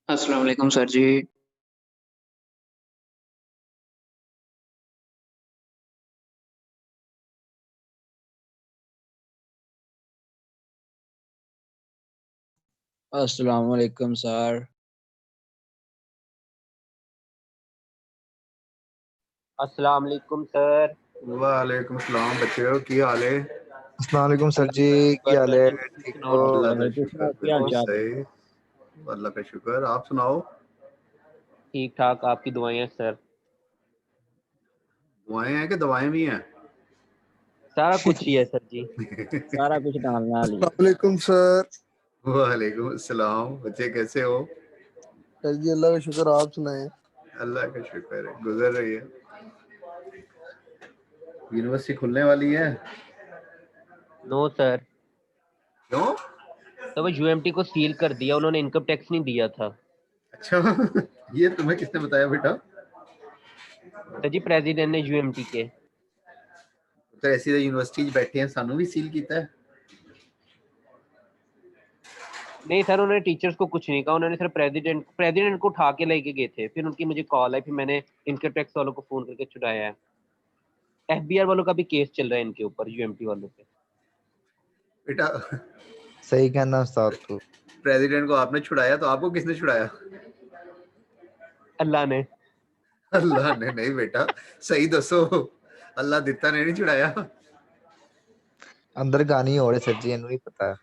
अस्सलाम वालेकुम सर जी। अस्सलाम वालेकुम सर। अस्सलाम वालेकुम सर। वालेकुम सलाम बच्चों, की हाल है? अस्सलाम वालेकुम सर जी, की हाल है? ठीक हो? अल्लाह का शुक्र, बिल्कुल सही, अल्लाह का शुक्र। आप सुनाओ? ठीक ठाक, आपकी दुआएं हैं सर। दुआएं हैं कि दवाएं भी हैं? सारा कुछ ही है सर जी। सारा कुछ डालना है। अस्सलाम वालेकुम सर। वालेकुम अस्सलाम। बच्चे कैसे हो? सर जी अल्लाह का शुक्र, आप सुनाएं? अल्लाह का शुक्र है, गुजर रही है। यूनिवर्सिटी खुलने वाली है? नो सर, क्यों? तो वो यूएमटी को सील कर दिया, उन्होंने इनकम टैक्स नहीं दिया था। अच्छा ये तुम्हें किसने बताया बेटा? सर जी प्रेसिडेंट ने यूएमटी के। तो ऐसी यूनिवर्सिटी बैठे हैं, सानू भी सील किया है। नहीं सर, उन्होंने टीचर्स को कुछ नहीं कहा, उन्होंने सिर्फ प्रेसिडेंट को उठा के लेके गए थे। फिर उनकी मुझे कॉल आई, फिर मैंने इनकम टैक्स वालों को फोन करके छुड़ाया है। एफबीआर वालों का भी केस चल रहा है इनके ऊपर, यूएमटी वालों पे। बेटा सही कहना उस्ताद तू। प्रेसिडेंट को आपने छुड़ाया, तो आपको किसने छुड़ाया? अल्लाह ने। अल्लाह ने नहीं बेटा, सही दसो। अल्लाह दिता ने नहीं छुड़ाया। अंदर गानी हो रहे सर जी, इन्हें नहीं पता है।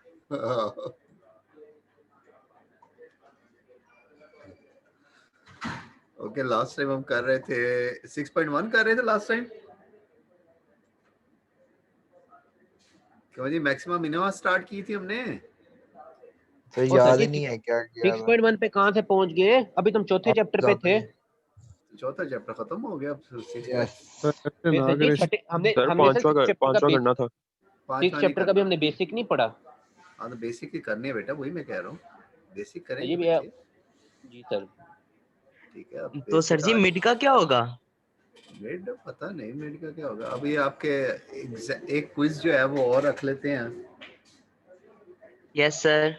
ओके, लास्ट टाइम हम कर रहे थे 6.1 कर रहे थे लास्ट टाइम। क्यों जी, मैक्सिमम मिनिमम स्टार्ट की थी हमने। तो याद ही नहीं है क्या किया था। 6.1 पे कहाँ से पहुंच गए? अभी तुम चौथे चैप्टर पे थे। चौथा चैप्टर खत्म हो गया, अब यस हमने सर हमने पांचवा करना था। सिक्स चैप्टर का भी हमने बेसिक नहीं पढ़ा। हाँ तो बेसिक ही करनी है बेटा, वही मैं कह रहा हूँ, बेसिक ये करेंगे भी बच्चे। जी सर। ठीक है, अब तो सर जी मिड का क्या होगा? मिड पता नहीं, मिड का क्या होगा अभी। आपके एक क्विज जो है वो और रख लेते हैं। Yes sir.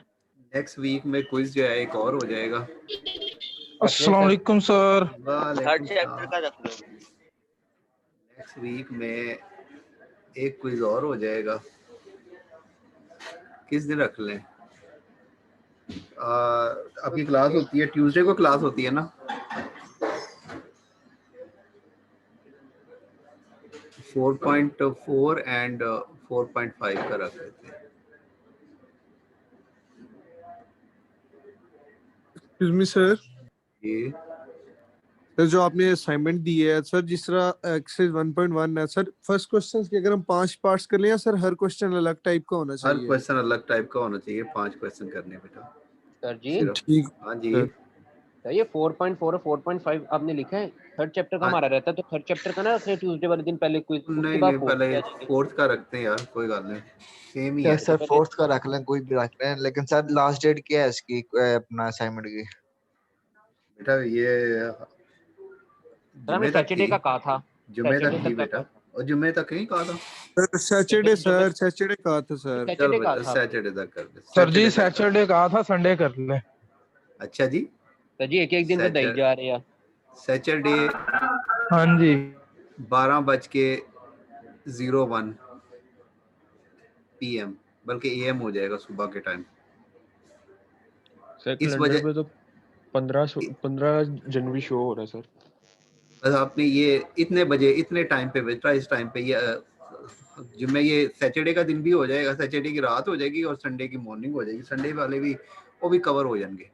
नेक्स्ट वीक में क्विज जो है एक और हो जाएगा। अस्सलाम वालेकुम सर। थर्ड चैप्टर का रख लो। नेक्स्ट वीक में एक क्विज और हो जाएगा। किस दिन रख लें? आपकी क्लास होती है ट्यूसडे को, क्लास होती है ना? 4.4 एंड 4.5 का रख लेते हैं। एक्सक्यूज मी सर, ये सर जो आपने असाइनमेंट दी है सर, जिस तरह एक्सरसाइज 1.1 है सर, फर्स्ट क्वेश्चन के अगर हम 5 पार्ट्स कर लें या सर हर क्वेश्चन अलग टाइप का होना चाहिए? हर क्वेश्चन अलग टाइप का होना चाहिए, 5 क्वेश्चन करने बेटा सर जी सिर्फ। ठीक हाँ जी। सर। तो ये 4.4 और 4.5 आपने लिखा है। थर्ड चैप्टर का हाँ। हमारा रहता है, तो थर्ड चैप्टर का ना रखते हैं ट्यूसडे वाले दिन पहले क्विज, उसके नहीं बाद नहीं, फोर्थ पहले पे आ जाएंगे। फोर्थ का रखते हैं यार, कोई बात नहीं, सेम ही या है। सर पहले फोर्थ का रख लें, कोई भी रख लें, लेकिन सर लास्ट डेट क्या है इसकी अपना असाइनमेंट की? बेटा ये सर हमने जुमे तक सैटरडे थी, का कहा था, जुमे सैटरडे तक थी तक का बेटा, कहा था। और जुमे तक नहीं कहा था। सैटरडे जुम्मे सर, सैटरडे कहा था सर। चल सैटरडे कहा बेटा था। सैटरडे तक कर दे, सर जी सैटरडे तक कर सैटरडे कहा था, संडे कर ले। दे। अच्छा जी, सर जी एक एक दिन तो दई जा रहे हैं। सैटरडे हाँ जी 12:01 PM, बल्कि AM हो जाएगा सुबह के टाइम। सर इस कैलेंडर वजह पे तो 15 जनवरी शो हो रहा है सर। बस आपने ये इतने बजे इतने टाइम पे बेटा, इस टाइम पे ये जुम्मे, ये सैटरडे का दिन भी हो जाएगा, सैटरडे की रात हो जाएगी और संडे की मॉर्निंग हो जाएगी, संडे वाले भी वो भी कवर हो जाएंगे।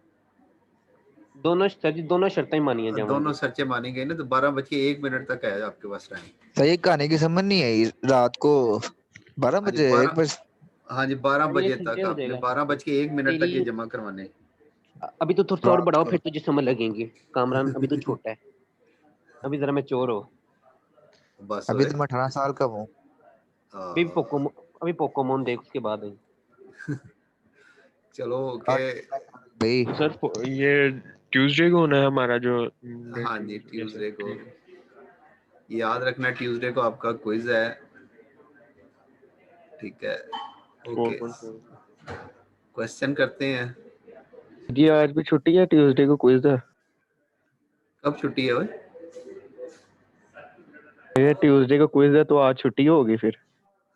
दोनों सर जी दोनों शर्तें मानिए दोनों जावांगी। सर्चे मानी गई ना, तो 12:01 तक है आपके पास टाइम। सर ये कहानी की समझ नहीं आई, रात को 12 हाँ जी बजे 1 12, बजे। हाँ जी 12 और ये बजे संडे तक हो आपने जाएगा। 12:01 तक ये तेरी जमा करवाने। अभी तो थोड़ा और रात बढ़ाओ, को फिर तुझे समझ लगेंगे। कामरान अभी तो छोटा है, अभी जरा मैच्योर हो। बस अभी ओए। तो मैं 18 साल का हूँ। अभी पोकोमोन देख, उसके बाद आई। चलो ओके। भाई सर ये ट्यूसडे को होना है हमारा जो हाँ जी ये सर ट्यूसडे को, ठीक है। याद रखना ट्यूसडे को आपका क्विज है, ठीक है। ओके 4.4 क्वेश्चन करते हैं। जी आज भी छुट्टी है, ट्यूसडे को क्विज है। कब छुट्टी है भाई? ये ट्यूसडे को क्विज है तो आज छुट्टी होगी फिर।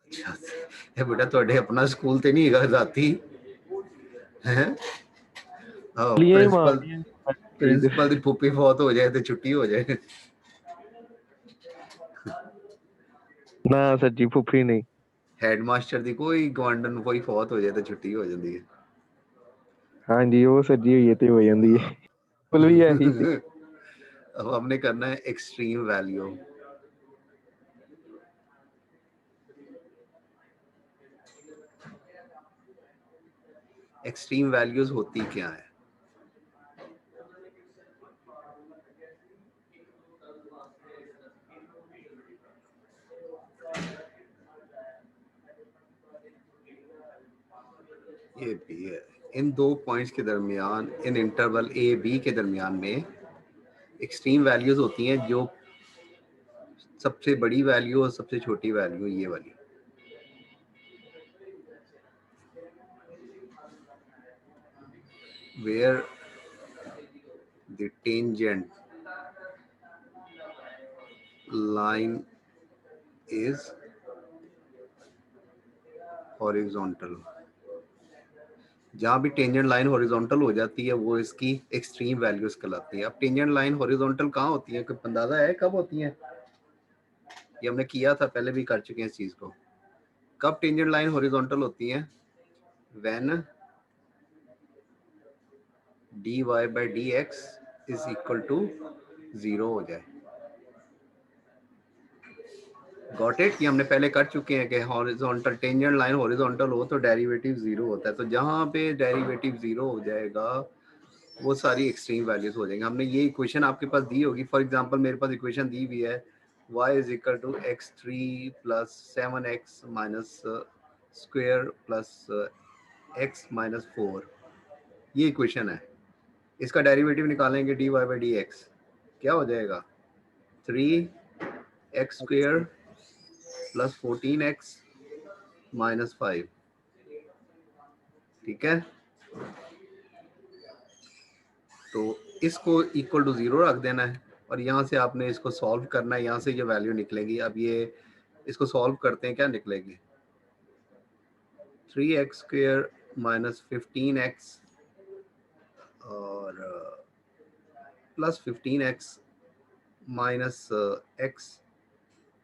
अच्छा ये बेटा ਤੁਹਾਡੇ अपना स्कूल ਤੇ नहीं ਹੈਗਾ ਰਾਤੀ ਹੈ? हाँ लिए ही मार प्रिंसिपल, दिए क्विज। प्रिंसिपल ਦੀ ਫੁੱਫੀ ਫੌਤ ਹੋ ਜਾਏ ਤੇ ਛੁੱਟੀ ਹੋ ਜਾਏ। ना सर जी फुफी नहीं। ਹੈਡਮਾਸਟਰ ਦੀ ਕੋਈ ਗਵਾਂਡਨ ਨੂੰ ਕੋਈ ਫੌਤ ਹੋ ਜਾਏ ਤੇ ਛੁੱਟੀ ਹੋ ਜਾਂਦੀ ਹੈ। हाँ जी वो सर जी ये तो हो जाती है, बिल्कुल भी यही सी। अब हमने करना है एक्सट्रीम वैल्यू। एक्सट्रीम वैल्यूज होती क्या है? ये भी है, इन दो पॉइंट्स के दरमियान, इन इंटरवल ए बी के दरमियान में एक्सट्रीम वैल्यूज होती हैं, जो सबसे बड़ी वैल्यू और सबसे छोटी वैल्यू ये वाली। where the tangent line is horizontal, जहाँ भी टेंजेंट लाइन हॉरिजॉन्टल हो जाती है वो इसकी एक्सट्रीम वैल्यूज कहलाती है। अब टेंजेंट लाइन हॉरिजॉन्टल कहाँ होती है, कोई अंदाजा है कब होती है? ये हमने किया था, पहले भी कर चुके हैं इस चीज को। कब टेंजेंट लाइन हॉरिजॉन्टल होती है? When dy by dx is equal to 0 हो जाए। Got it? ये हमने पहले कर चुके हैं कि हॉरिजॉन्टल टेंजेंट लाइन हॉरिजॉन्टल हो तो डेरिवेटिव 0 होता है, तो जहाँ पे डेरिवेटिव 0 हो जाएगा वो सारी एक्सट्रीम वैल्यूज हो जाएंगी। हमने ये इक्वेशन आपके पास दी होगी, फॉर एग्जांपल मेरे पास इक्वेशन दी हुई है y is equal to x3 plus 7x minus square plus x minus 4, ये इक्वेशन है। इसका डेरिवेटिव निकालेंगे dy by dx, क्या हो जाएगा? 3x square plus 14x minus 5, ठीक है। तो इसको इक्वल टू 0 रख देना है और यहाँ से आपने इसको सॉल्व करना है, यहाँ से ये वैल्यू निकलेगी। अब ये इसको सॉल्व करते हैं, क्या निकलेगी? 3x स्क्वायर माइनस 15x और plus 15x minus x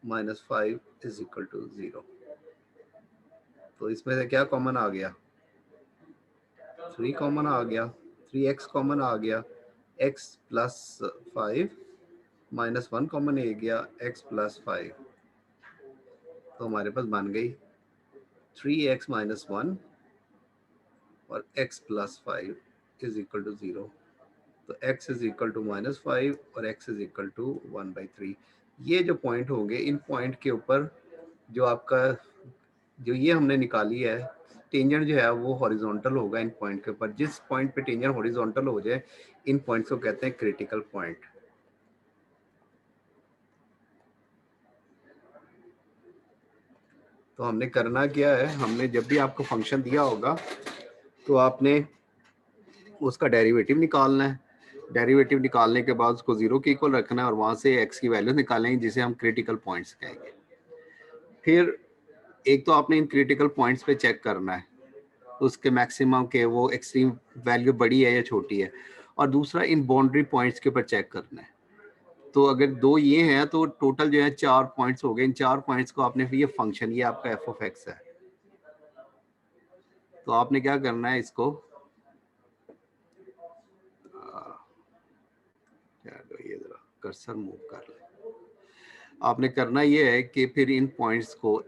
minus 5 is equal to 0। तो इसमें से क्या कॉमन आ गया? 3 कॉमन आ गया, 3x कॉमन आ गया, x प्लस 5 माइनस 1 कॉमन आ गया, x प्लस 5। तो हमारे पास बन गई 3x माइनस 1 और x plus 5 is equal to 0। तो x इज इक्वल टू -5 और x इज इक्वल टू 1/3। ये जो पॉइंट होंगे, इन पॉइंट के ऊपर जो आपका जो ये हमने निकाली है टेंजेंट जो है वो हॉरिजॉन्टल होगा इन पॉइंट के ऊपर। जिस पॉइंट पे टेंजेंट हॉरिजॉन्टल हो जाए, इन पॉइंट्स को कहते हैं क्रिटिकल पॉइंट। तो हमने करना क्या है, हमने जब भी आपको फंक्शन दिया होगा तो आपने उसका डेरिवेटिव निकालना है। डेरिवेटिव निकालने के बाद उसको 0 के इक्वल रखना है और वहां से x की वैल्यू निकालेंगे जिसे हम क्रिटिकल पॉइंट्स कहेंगे। फिर एक तो आपने इन क्रिटिकल पॉइंट्स पे चेक करना है उसके मैक्सिमम के वो एक्सट्रीम वैल्यू बड़ी है या छोटी है, और दूसरा इन बाउंड्री पॉइंट्स के ऊपर चेक करना है। तो अगर दो ये हैं तो टोटल जो है 4 पॉइंट्स हो गए। इन 4 पॉइंट्स को आपने ये फंक्शन, ये आपका एफ ऑफ एक्स है, तो आपने क्या करना है, इसको ये जरा कर्सर मूव कर ले। आपने करना ये है कि फिर इन पॉइंट्स को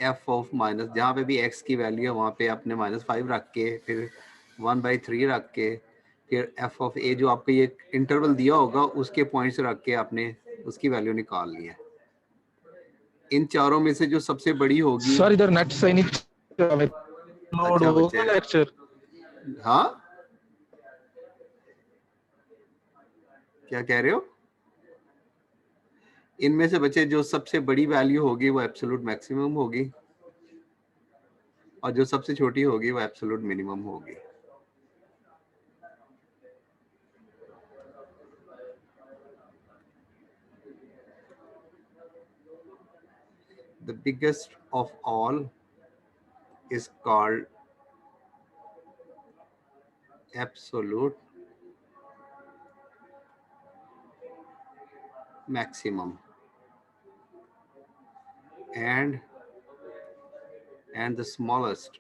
एफ ऑफ माइनस, जहाँ पे भी एक्स की वैल्यू है वहाँ पे आपने -5 रख के, फिर 1/3 रख के, फिर एफ ऑफ ए जो आपको ये इंटरवल दिया होगा उसके पॉइंट्स रख के आपने उसकी वैल्यू निकालनी है। इन चारों में से जो सबसे बड़ी होगी। सर इधर नेट सही नहीं चल रहा है। लोड अच्छा होगा बच्चे, लेक्चर। हाँ क्या कह रहे हो? इनमें से बच्चे जो सबसे बड़ी वैल्यू होगी वो एब्सोल्यूट मैक्सिमम होगी और जो सबसे छोटी होगी वो एब्सोल्यूट मिनिमम होगी। The biggest of all is called absolute maximum, and the smallest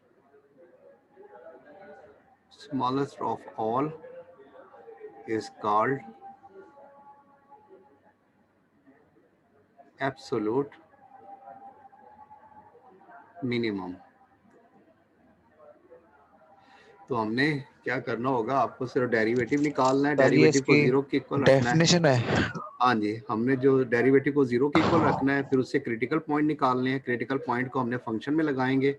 of all is called absolute minimum। तो हमने क्या करना होगा, आपको सिर्फ डेरिवेटिव निकालना है, डेरिवेटिव को 0 के इक्वल रखना है। डेफिनेशन है। हाँ जी, हमने जो डेरिवेटिव को 0 के इक्वल रखना है, फिर उससे क्रिटिकल पॉइंट निकालने हैं। क्रिटिकल पॉइंट को हमने फंक्शन में लगाएंगे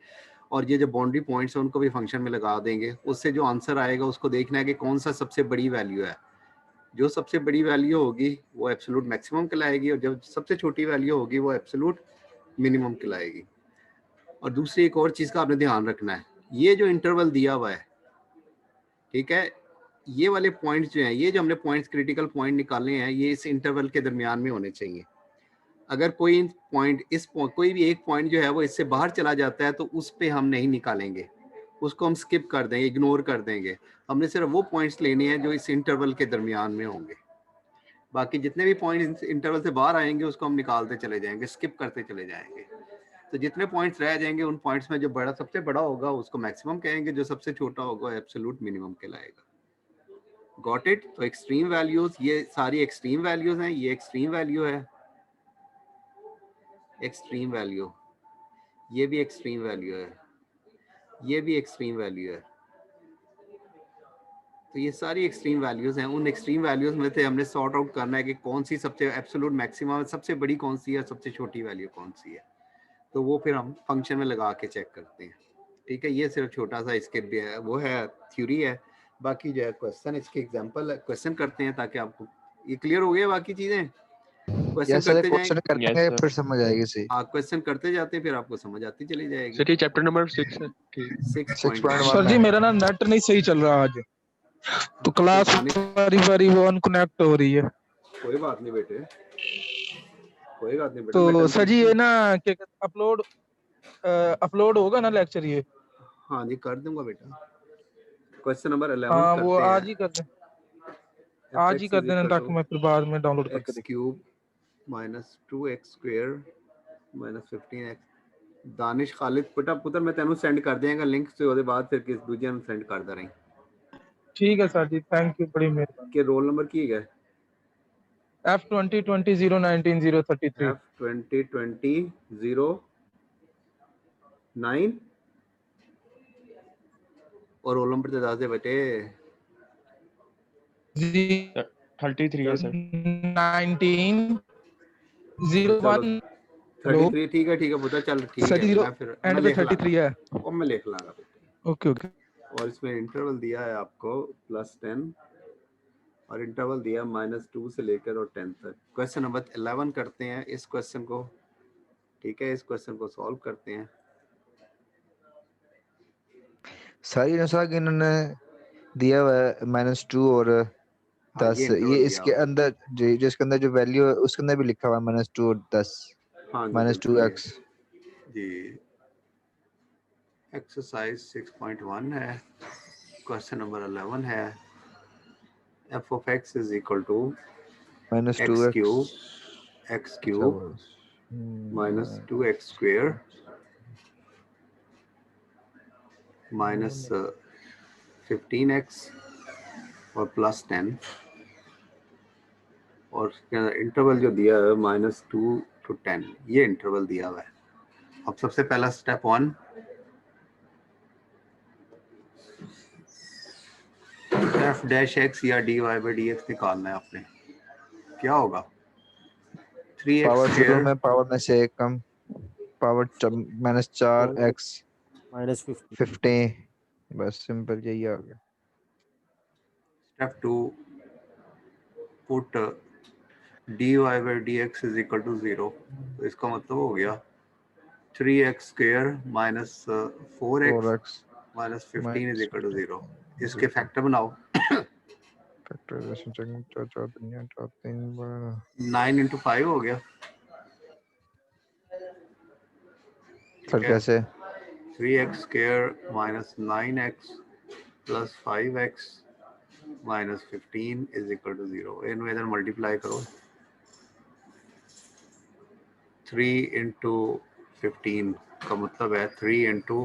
और ये जो बाउंड्री पॉइंट्स हैं उनको भी फंक्शन में लगा देंगे। उससे जो आंसर आएगा उसको देखना है कि कौन सा सबसे बड़ी वैल्यू है। जो सबसे बड़ी वैल्यू होगी वो एब्सोल्यूट मैक्सिमम कहलाएगी और जब सबसे छोटी वैल्यू होगी वो एब्सोल्यूट मिनिमम कहलाएगी। और दूसरी एक और चीज़ का आपने ध्यान रखना है, ये जो इंटरवल दिया हुआ है, ठीक है, ये वाले पॉइंट्स जो हैं, ये जो हमने पॉइंट्स क्रिटिकल पॉइंट निकाले हैं, ये इस इंटरवल के दरमियान में होने चाहिए। अगर कोई पॉइंट कोई भी एक पॉइंट जो है वो इससे बाहर चला जाता है तो उस पे हम नहीं निकालेंगे, उसको हम स्किप कर देंगे, इग्नोर कर देंगे। हमने सिर्फ वो पॉइंट्स लेने हैं जो इस इंटरवल के दरमियान में होंगे। बाकी जितने भी पॉइंट इंटरवल से बाहर आएंगे उसको हम निकालते चले जाएंगे, स्किप करते चले जाएंगे। तो जितने पॉइंट्स रह जाएंगे उन पॉइंट्स में जो सबसे बड़ा होगा उसको मैक्सिमम कहेंगे, जो सबसे छोटा होगा एब्सोल्यूट मिनिमम कहलाएगा। Got it? तो एक्सट्रीम वैल्यूज, ये सारी एक्सट्रीम वैल्यूज हैं। ये एक्सट्रीम वैल्यू है, एक्सट्रीम वैल्यू, ये भी एक्सट्रीम वैल्यू है, ये भी एक्सट्रीम वैल्यू है। तो ये सारी एक्सट्रीम वैल्यूज हैं। उन एक्सट्रीम वैल्यूज में से हमने सॉर्ट आउट करना है कि कौन सी सबसे एब्सोल्यूट मैक्सिमम, सबसे बड़ी कौन सी है, सबसे छोटी वैल्यू कौन सी है। तो वो फिर हम फंक्शन में लगा के चेक करते हैं। ठीक है, ये सिर्फ छोटा सा इसके वो है, थ्योरी है। बाकी जो है क्वेश्चन, इसके एग्जांपल क्वेश्चन करते हैं ताकि आपको ये क्लियर हो गया। बाकी चीजें क्वेश्चन करते क्वेश्चन Yes, करेंगे sir. फिर समझ आएगी सही। हाँ, क्वेश्चन करते जाते हैं फिर आपको समझ आती चली जाएगी। सर ये चैप्टर नंबर 6 है। ठीक। 6.1 सर जी मेरा ना नेट नहीं सही चल रहा आज, तो क्लास बारी बारी वो अनकनेक्ट हो रही है। कोई बात नहीं बेटे, कोई बात नहीं बेटा। तो सर जी ये ना क्या अपलोड होगा ना लेक्चर ये? हाँ जी कर दूंगा बेटा। क्वेश्चन नंबर 11 हाँ करते वो हैं। आज ही कर दें, आज ही कर देना ताकि मैं फिर बाद में डाउनलोड करके x cube minus 2x square minus 15x। Danish Khalid बेटा पुत्र मैं तेनू सेंड कर देंगा लिंक से, ਉਹਦੇ ਬਾਅਦ ਫਿਰ किस दूजे ਨੂੰ सेंड करदा रही। ठीक है सर जी, थैंक यू, बड़ी मेहरबानी। के रोल नंबर की है? F2020190333। F202009 और रोल नंबर ते दस दे बेटे। 33 है सर 19 चलो 01 33 ठीक है पुत्र, चल ठीक सर है, जीरो मैं फिर एंड मैं पे लिख 33 लांगा, है। और मैं लिख लांगा बेटा। ओके ओके और इसमें इंटरवल दिया है आपको +10 और इंटरवल दिया -2 से लेकर और 10 तक। क्वेश्चन नंबर 11 करते हैं इस क्वेश्चन को, ठीक है, इस क्वेश्चन को सॉल्व करते हैं। सारी नुसा कि इन्होंने दिया हुआ है -2 और हाँ, 10, ये ये इंटरवल दिया इसके हुआ है। अंदर जिसके अंदर जो वैल्यू है उसके अंदर भी लिखा हुआ है -2 और 10 हाँ जी बिल्कुल -2x। जी। एक्सरसाइज 6.1 है, क्वेश्चन नंबर 11 है। f of x is equal to x -2x cube minus 2x square minus 15x और +10 और इंटरवल जो दिया है -2 to 10, ये इंटरवल दिया हुआ है। अब सबसे पहला स्टेप 1, f डैश x या dy by dx निकालना है आपने। क्या होगा? 3x पावर शुरू स्क्वायर में पावर में से एक कम, पावर -4x -15, बस सिंपल यही आ गया। Step 2, put dy by dx is equal to 0। तो इसका मतलब हो गया 3x square minus 4x minus 15 is equal to 0। इसके फैक्टर बनाओ। फैक्टराइजेशन चेक 4 दुनिया 4 3 9 into 5 हो गया। सर कैसे? 3x square minus 9x plus 5x minus 15 is equal to 0। इनमें इधर मल्टीप्लाई करो। 3 into 15 का मतलब है 3 into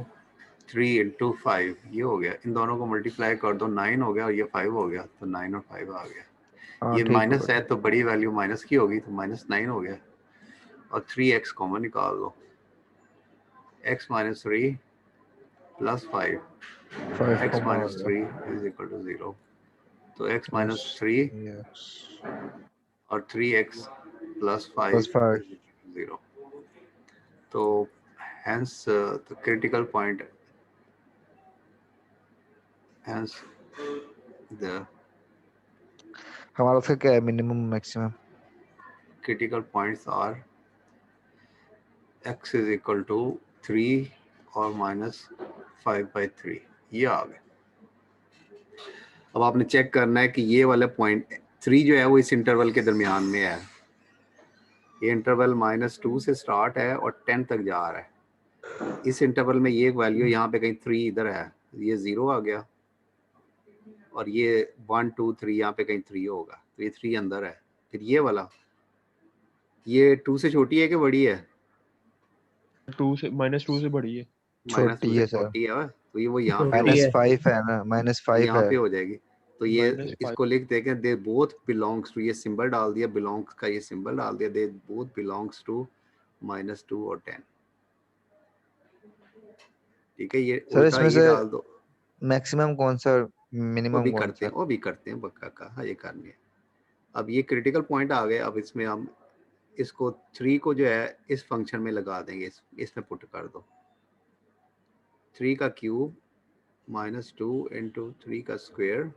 3 into 5, ये हो गया। इन दोनों को मल्टीप्लाई कर दो, 9 हो गया और ये 5 हो गया, तो 9 और 5 आ गया। हाँ ये ठीक माइनस है तो बड़ी वैल्यू माइनस की होगी, तो -9 हो गया। और 3x कॉमन निकाल दो। x minus 3 plus 5 x minus 3 is equal to 0। तो x minus 3 और 3x plus 5 is equal to 0। तो hence the critical point, hence the हमारा उसका क्या है minimum maximum? critical points are x is equal to 3 और -5/3, ये आ गए। अब आपने चेक करना है कि ये वाला पॉइंट 3 जो है वो इस इंटरवल के दरमियान में है। ये इंटरवल -2 से स्टार्ट है और 10 तक जा रहा है। इस इंटरवल में ये वैल्यू यहाँ पे कहीं 3 इधर है, ये 0 आ गया, और ये 1 2 3 यहाँ पे कहीं 3 होगा, तो ये 3 अंदर है। फिर ये वाला, ये 2 से छोटी है कि बड़ी है? -2 से बड़ी है। छोटी है सर, छोटी है, तो ये वो यहाँ पे होगी, -5 है ना, -5 यहाँ है। पे हो जाएगी। तो ये -5 इसको लिख देंगे, दे बोथ बिलोंग्स टू, ये सिंबल डाल दिया, बिलोंग्स का ये सिंबल डाल दिया, दे बोथ बिलोंग्स टू -2 और 10। ठीक है, ये सर उल्टा इसमें ये से डाल दो। मैक्सिमम कौन सा वो मिनिमम भी कौन करते सा? हैं, वो भी करते हैं बक्का का, हाँ ये करनी है। अब ये क्रिटिकल पॉइंट आ गए। अब इसमें हम इसको 3 को जो है इस फंक्शन में लगा देंगे, इसमें पुट कर दो। 3 का क्यूब -2 इंटू 3 का स्क्वायर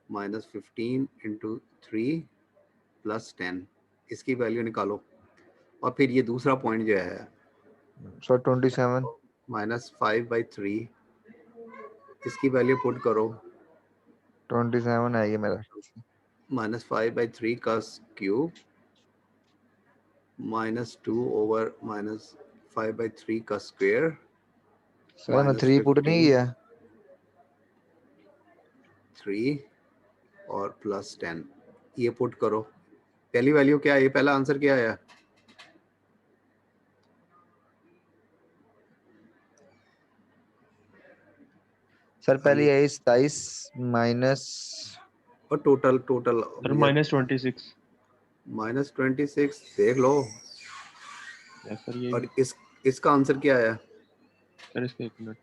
-15 इंटू 3 प्लस 10, इसकी वैल्यू निकालो। और फिर ये दूसरा पॉइंट जो है सर 27 -5/3, इसकी वैल्यू पुट करो। 27 है ये मेरा। -5/3 का क्यूब -2 ओवर -5/3 का स्क्वायर सर मैं 3 पुट नहीं किया। 3 और प्लस 10, ये पुट करो। पहली वैल्यू क्या है? ये पहला आंसर क्या है? सर पहले यही 27 माइनस और टोटल सर -26। -26 देख लो। यस सर ये। और इसका आंसर क्या है? सर इसका 1 मिनट।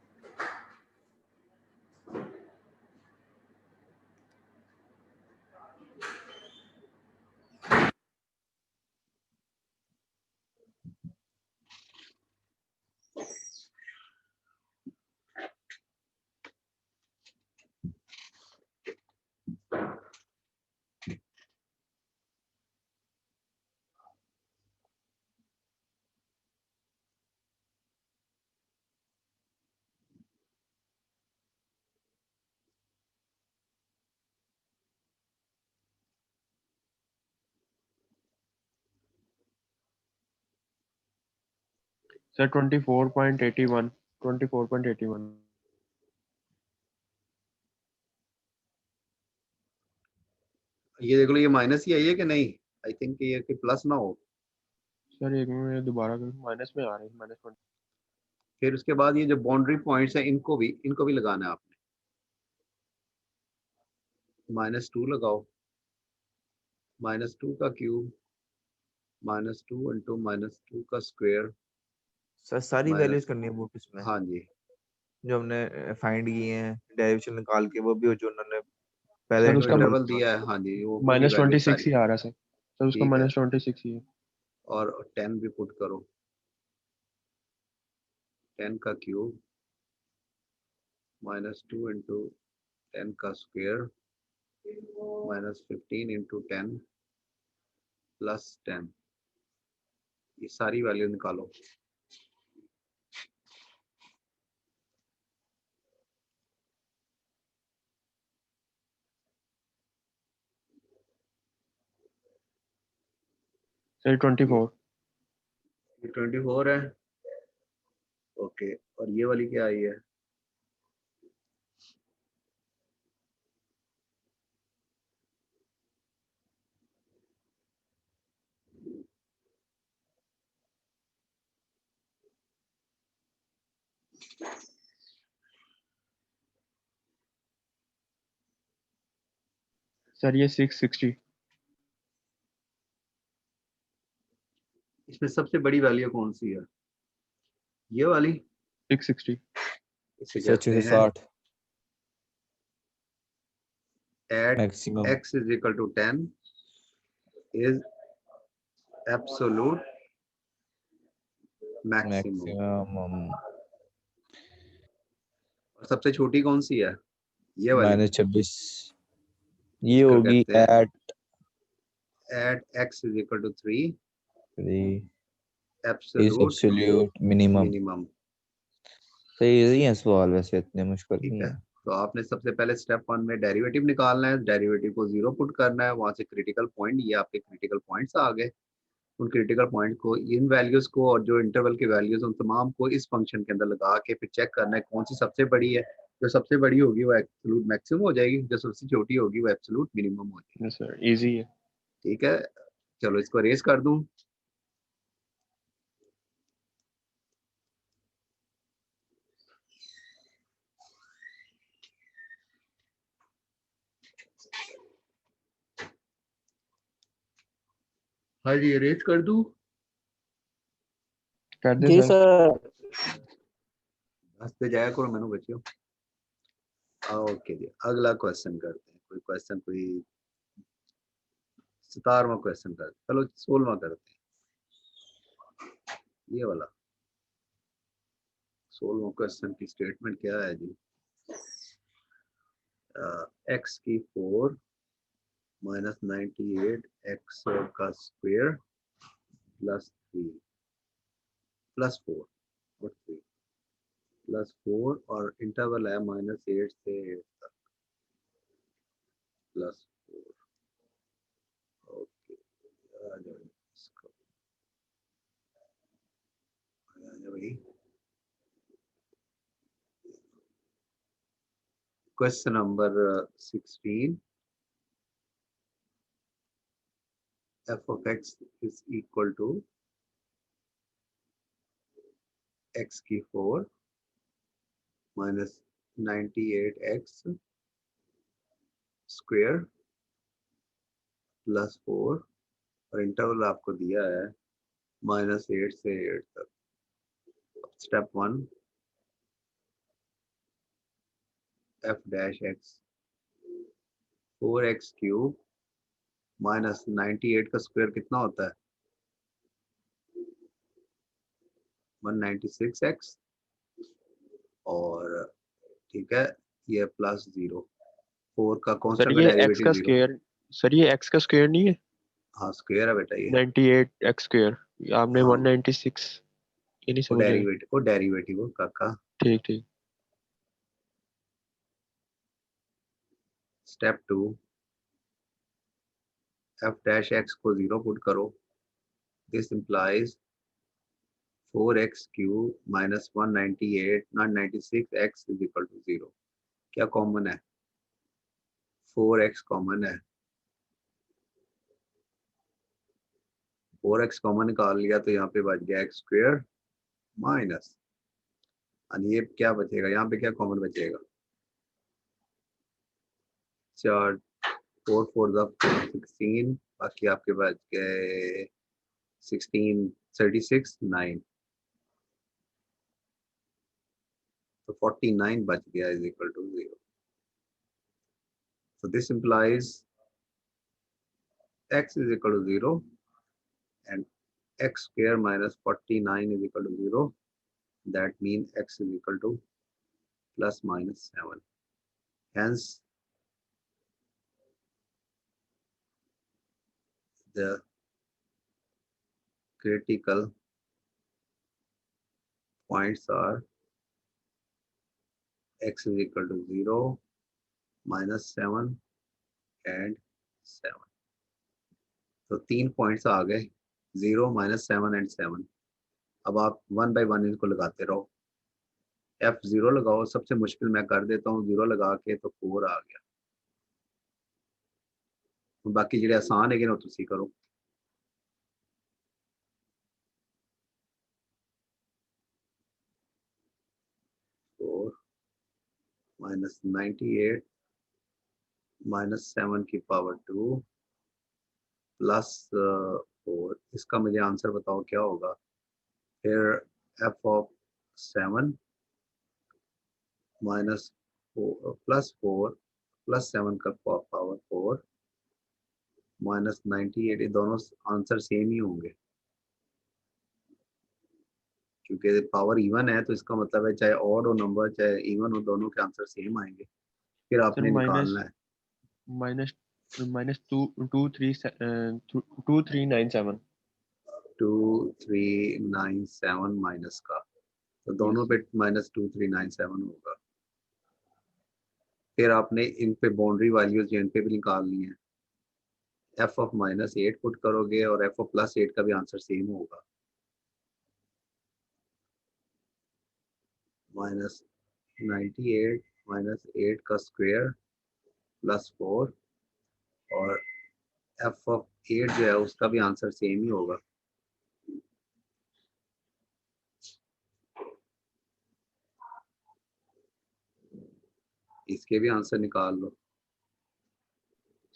सर 24.81 24.81 ये देख लो, ये माइनस ही आई है कि नहीं? आई थिंक ये कि प्लस ना हो। सर एक मिनट दोबारा माइनस में आ रही है -20 फिर उसके बाद ये जो बाउंड्री पॉइंट्स हैं इनको भी लगाना है आपने। -2 लगाओ, -2 का क्यूब, -2 इंटू -2 का स्क्वायर। सर सारी माइनस, वैल्यूज करनी है वो किसमें हाँ जी, जो हमने फाइंड किए हैं डेरिवेशन निकाल के, वो भी जो उन्होंने पहले सर जो उसका इंटरवल इंटरवल दिया है, हाँ जी, वो भी वैल्यू -26 सारी। ही आ रहा है सर उसका ठीक है, -26 ही है। और 10 भी पुट करो, 10 का क्यूब, -2 इंटू 10 का स्क्वायर, -15 इंटू 10 प्लस 10। ये सारी वैल्यू निकालो। सर 24 ये 24 है, ओके। और ये वाली क्या आई है? सर ये 660 इसमें सबसे बड़ी वैल्यू कौन सी है? ये वाली। 660 इसे सर कहते हैं 660 at maximum x is equal to 10 is absolute maximum। Maximum और सबसे छोटी कौन सी है? ये वाली। -26 ये इसको होगी कहते हैं at at x is equal to 3 is absolute absolute minimum. minimum। सही है सवाल, वैसे इतने मुश्किल ठीक नहीं है, है। तो आपने सबसे पहले स्टेप 1 में डेरिवेटिव निकालना है, डेरिवेटिव को 0 पुट करना है, वहां से क्रिटिकल पॉइंट, ये आपके क्रिटिकल पॉइंट्स आ गए। उन क्रिटिकल पॉइंट को, इन वैल्यूज को और जो इंटरवल की वैल्यूज उन तमाम को इस फंक्शन के अंदर लगा के फिर चेक करना है कौन सी सबसे बड़ी है। जो सबसे बड़ी होगी वो एब्सोल्यूट मैक्सिमम हो जाएगी, जो सबसे छोटी होगी वो एब्सोल्यूट मिनिमम हो जाएगी। यस सर इजी है। ठीक है, चलो इसको रेस कर दूं। हाँ जी, रेस कर दूं। कर दे जी सर। सर। हंसते जाया करो, मैंने बच्चों। ओके जी, अगला क्वेश्चन करते हैं। कोई क्वेश्चन, कोई 17वां क्वेश्चन करते हैं। चलो 16वां करते हैं, ये वाला 16वां क्वेश्चन की स्टेटमेंट क्या है जी? एक्स की 4 -98 एक्स का स्क्वायर +3 +4 और 3 +4 और इंटरवल है -8 से 8 तक +4। ओके, आ जाओ इसको, आ जाओ भाई। Question number 16, f of x is equal to x की 4 -98x स्क्वायर +4 और इंटरवल आपको दिया है -8 से 8 तक। Step 1, f dash x 4x cube -98 का स्क्वायर कितना होता है? 196x। और ठीक है, ये +0, 4 का सर कांस्टेंट का ये x डेरिवेटिव का 0। स्क्वायर सर ये x का स्क्वायर नहीं है। हाँ, स्क्वायर है बेटा ये। 98 x स्क्वायर आपने हाँ, 196 ये नहीं समझ आया। वो डेरिवेटिव हो काका। ठीक ठीक। स्टेप 2, f डैश x को 0 पुट करो। This implies 4x cube minus 196x is equal to 0। क्या कॉमन है? 4x कॉमन है। 4x कॉमन निकाल लिया तो यहाँ पे बच गया x स्क्वायर माइनस, और ये क्या बचेगा? यहाँ पे क्या कॉमन बचेगा? 4 4 4 16, बाकी आपके बच गए 16 36 9, तो 49 बच गया is equal to 0। So this implies x is equal to 0 and x square minus 49 is equal to 0. That means x is equal to plus minus 7. Hence, the critical points are x is equal to 0, minus 7 and 7. तो 3 points आ गए, 0, -7 and 7। अब आप 1 by 1 इनको लगाते रहो। F0 लगाओ, सबसे मुश्किल मैं कर देता हूँ, 0 लगा के तो 4 आ गया। बाकी ਜਿਹੜੇ आसान है वो तुसी करो। -98 -7 की पावर 2 प्लस 4, इसका मुझे आंसर बताओ क्या होगा? फिर f of 7 minus plus 4 plus 7 का पावर 4 -98, ये दोनों आंसर सेम ही होंगे क्योंकि पावर इवन है, तो इसका मतलब है चाहे ऑड हो नंबर चाहे इवन हो, दोनों के आंसर सेम आएंगे। फिर आपने निकालना है -2397 2397 माइनस का, तो दोनों पे -2397 होगा। फिर आपने इन पे बाउंड्री वैल्यूज इन पे भी निकालनी है। f ऑफ -8 पुट करोगे और f ऑफ +8 का भी आंसर सेम होगा, -98 -8 का स्क्वायर प्लस 4, और f ऑफ 8 जो है उसका भी आंसर सेम ही होगा। इसके भी आंसर निकाल लो।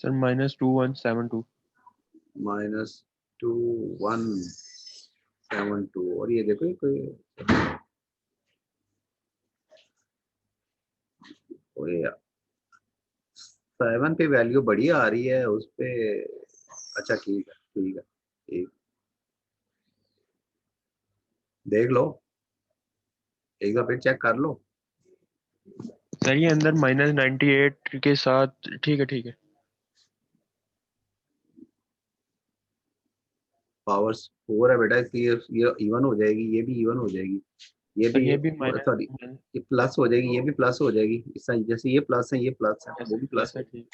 सर -2172 -2172, और ये देखो कोई 7 पे वैल्यू बड़ी आ रही है उस पे। अच्छा ठीक है ठीक है ठीक, देख लो एक बार फिर चेक कर लो। सर ये अंदर -98 के साथ ठीक है। पावर 4 है बेटा, इसलिए ये इवन हो जाएगी, ये भी इवन हो जाएगी, ये सर ये भी भी सॉरी ये प्लस हो जाएगी, ये भी प्लस हो जाएगी। जैसे ये प्लस है, ये प्लस है, वो भी प्लस है। ठीक,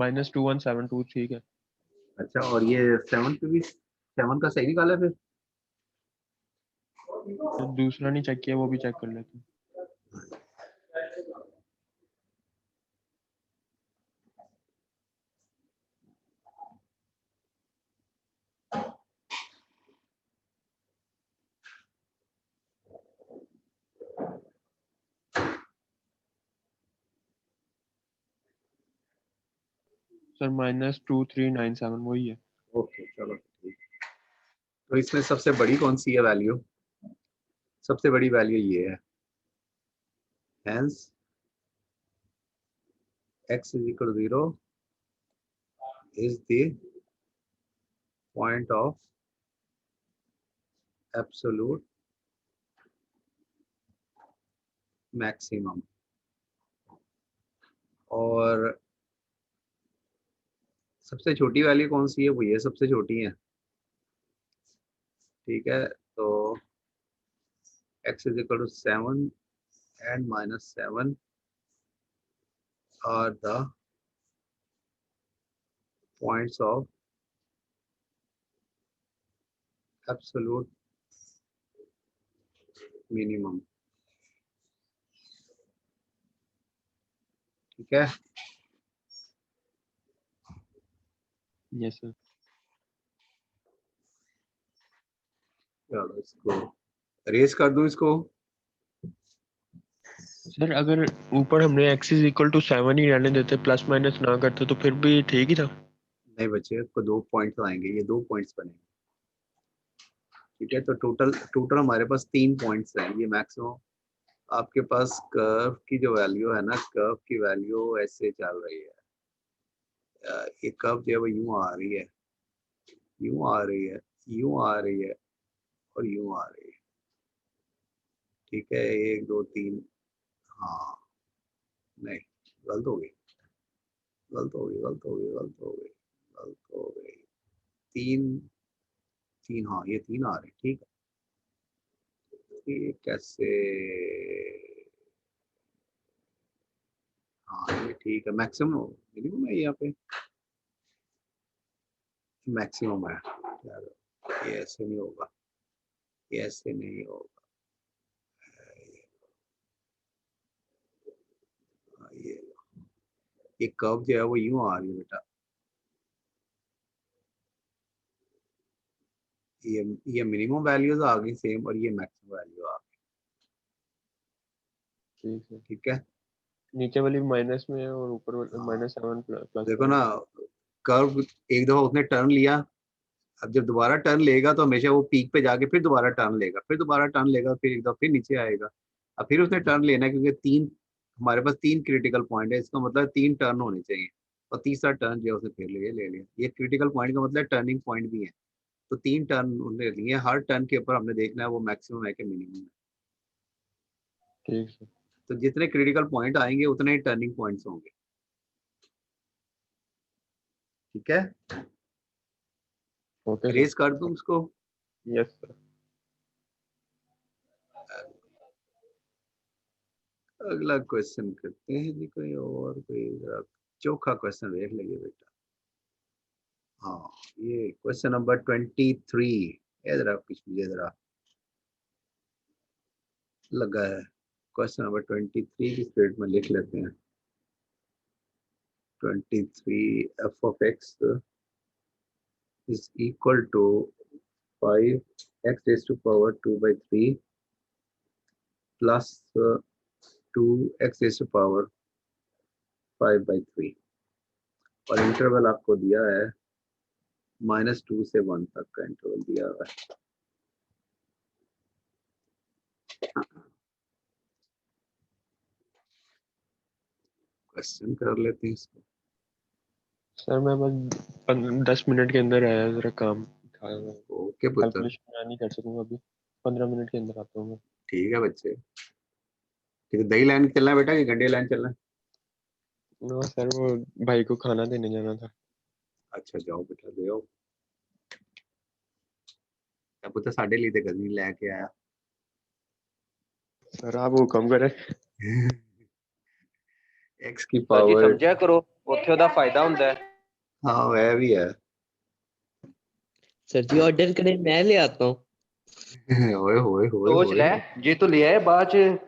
-2172 ठीक है। अच्छा, और ये 7 पे भी 7 का सही निकाला फिर? तो दूसरा नहीं चेक किया, वो भी चेक कर लेते हैं। सर -2397 वही है। ओके चलो ठीक। तो इसमें सबसे बड़ी कौन सी है वैल्यू? सबसे बड़ी वैल्यू ये है। Hence x is equal to 0 is the point of absolute maximum। और सबसे छोटी वैल्यू कौन सी है? वो ये सबसे छोटी है। ठीक है, तो x is equal to 7 and -7 are the points of absolute minimum. ठीक है, यस सर। चलो इसको रेस कर दूं इसको। सर अगर ऊपर हमने x इज इक्वल टू 7 ही रहने देते, प्लस माइनस ना करते, तो फिर भी ठीक ही था। नहीं बच्चे, इसको 2 पॉइंट्स आएंगे, ये 2 पॉइंट्स बनेंगे। ठीक है, तो टोटल हमारे पास 3 पॉइंट्स हैं। ये मैक्सिमम आपके पास कर्व की जो वैल्यू है ना, कर्व की वैल्यू ऐसे चल रही है। ये कर्व जो है वो यूं आ रही है, यूं आ रही है, यूं आ रही है और यूं आ रही है। ठीक है, 1 2 3, हाँ नहीं, गलत हो गई, गलत हो गई, गलत हो गई, गलत हो गई, गलत हो गई। 3 3, हाँ ये 3 आ रहे, ठीक है। ये कैसे, हाँ ये ठीक है, मैक्सिमम मिनिमम है यहाँ पे, मैक्सिमम है यार। ये ऐसे नहीं होगा, ये ऐसे नहीं होगा। ये कर्व जो है वो यूं आ रही है बेटा, ये मिनिमम वैल्यूज आ गई सेम, और ये मैक्सिमम वैल्यू आ गई। ठीक है, ठीक है, नीचे वाली माइनस में है और ऊपर वाली -7 प्लस देखो ना, कर्व एक दफा उसने टर्न लिया, अब जब दोबारा टर्न लेगा तो हमेशा वो पीक पे जाके फिर दोबारा टर्न लेगा, फिर दोबारा टर्न लेगा, फिर एक दफा फिर नीचे आएगा। अब फिर उसने टर्न लेना है, क्योंकि हमारे पास 3 क्रिटिकल पॉइंट है, इसका मतलब 3 टर्न होने चाहिए, और तीसरा टर्न जो है उसने फिर ले लिया। ये क्रिटिकल पॉइंट का मतलब टर्निंग पॉइंट भी है, तो 3 टर्न उन्होंने लिए। हर टर्न के ऊपर हमने देखना है वो मैक्सिमम है कि मिनिमम है। ठीक है, तो जितने क्रिटिकल पॉइंट आएंगे उतने ही टर्निंग पॉइंट्स होंगे। ठीक है, ओके रेस कर दूं उसको। Yes sir. अगला क्वेश्चन करते हैं जी, कोई और कोई जरा चोखा क्वेश्चन देख लीजिए बेटा। हाँ, ये क्वेश्चन नंबर 23 है, जरा कुछ मुझे जरा लगा है। क्वेश्चन नंबर 23 की स्पीड में लिख लेते हैं। 23 f of x is equal to 5 x raised to power 2 by 3 plus 2 x raised to power 5 by 3, और इंटरवल आपको दिया है -2 से 1 तक का इंटरवल दिया हुआ है। क्वेश्चन कर लेते हैं इसको। सर मैं बस 10 मिनट के अंदर आया, जरा काम था। ओके पुत्र, कैलकुलेशन मैं नहीं कर सकूंगा अभी, 15 मिनट के अंदर आता हूँ मैं। ठीक है बच्चे। ठीक है, दही लाइन चलना है बेटा कि गंडे लाइन चलना है? नो सर, वो भाई को खाना देने जाना था। अच्छा जाओ बेटा, दे आओ। पुत्र साढ़े लिए तो गजनी लेके आया। सर आप हुक्म करें। एक्स की सर जी पावर, समझिया करो, ਉੱਥੇ ਉਹਦਾ ਫਾਇਦਾ ਹੁੰਦਾ है। हाँ वह भी है। सर जी ऑर्डर करें, मैं ले आता हूँ। ओए होए होए सोच होए ले, जे तू लिया है बाद च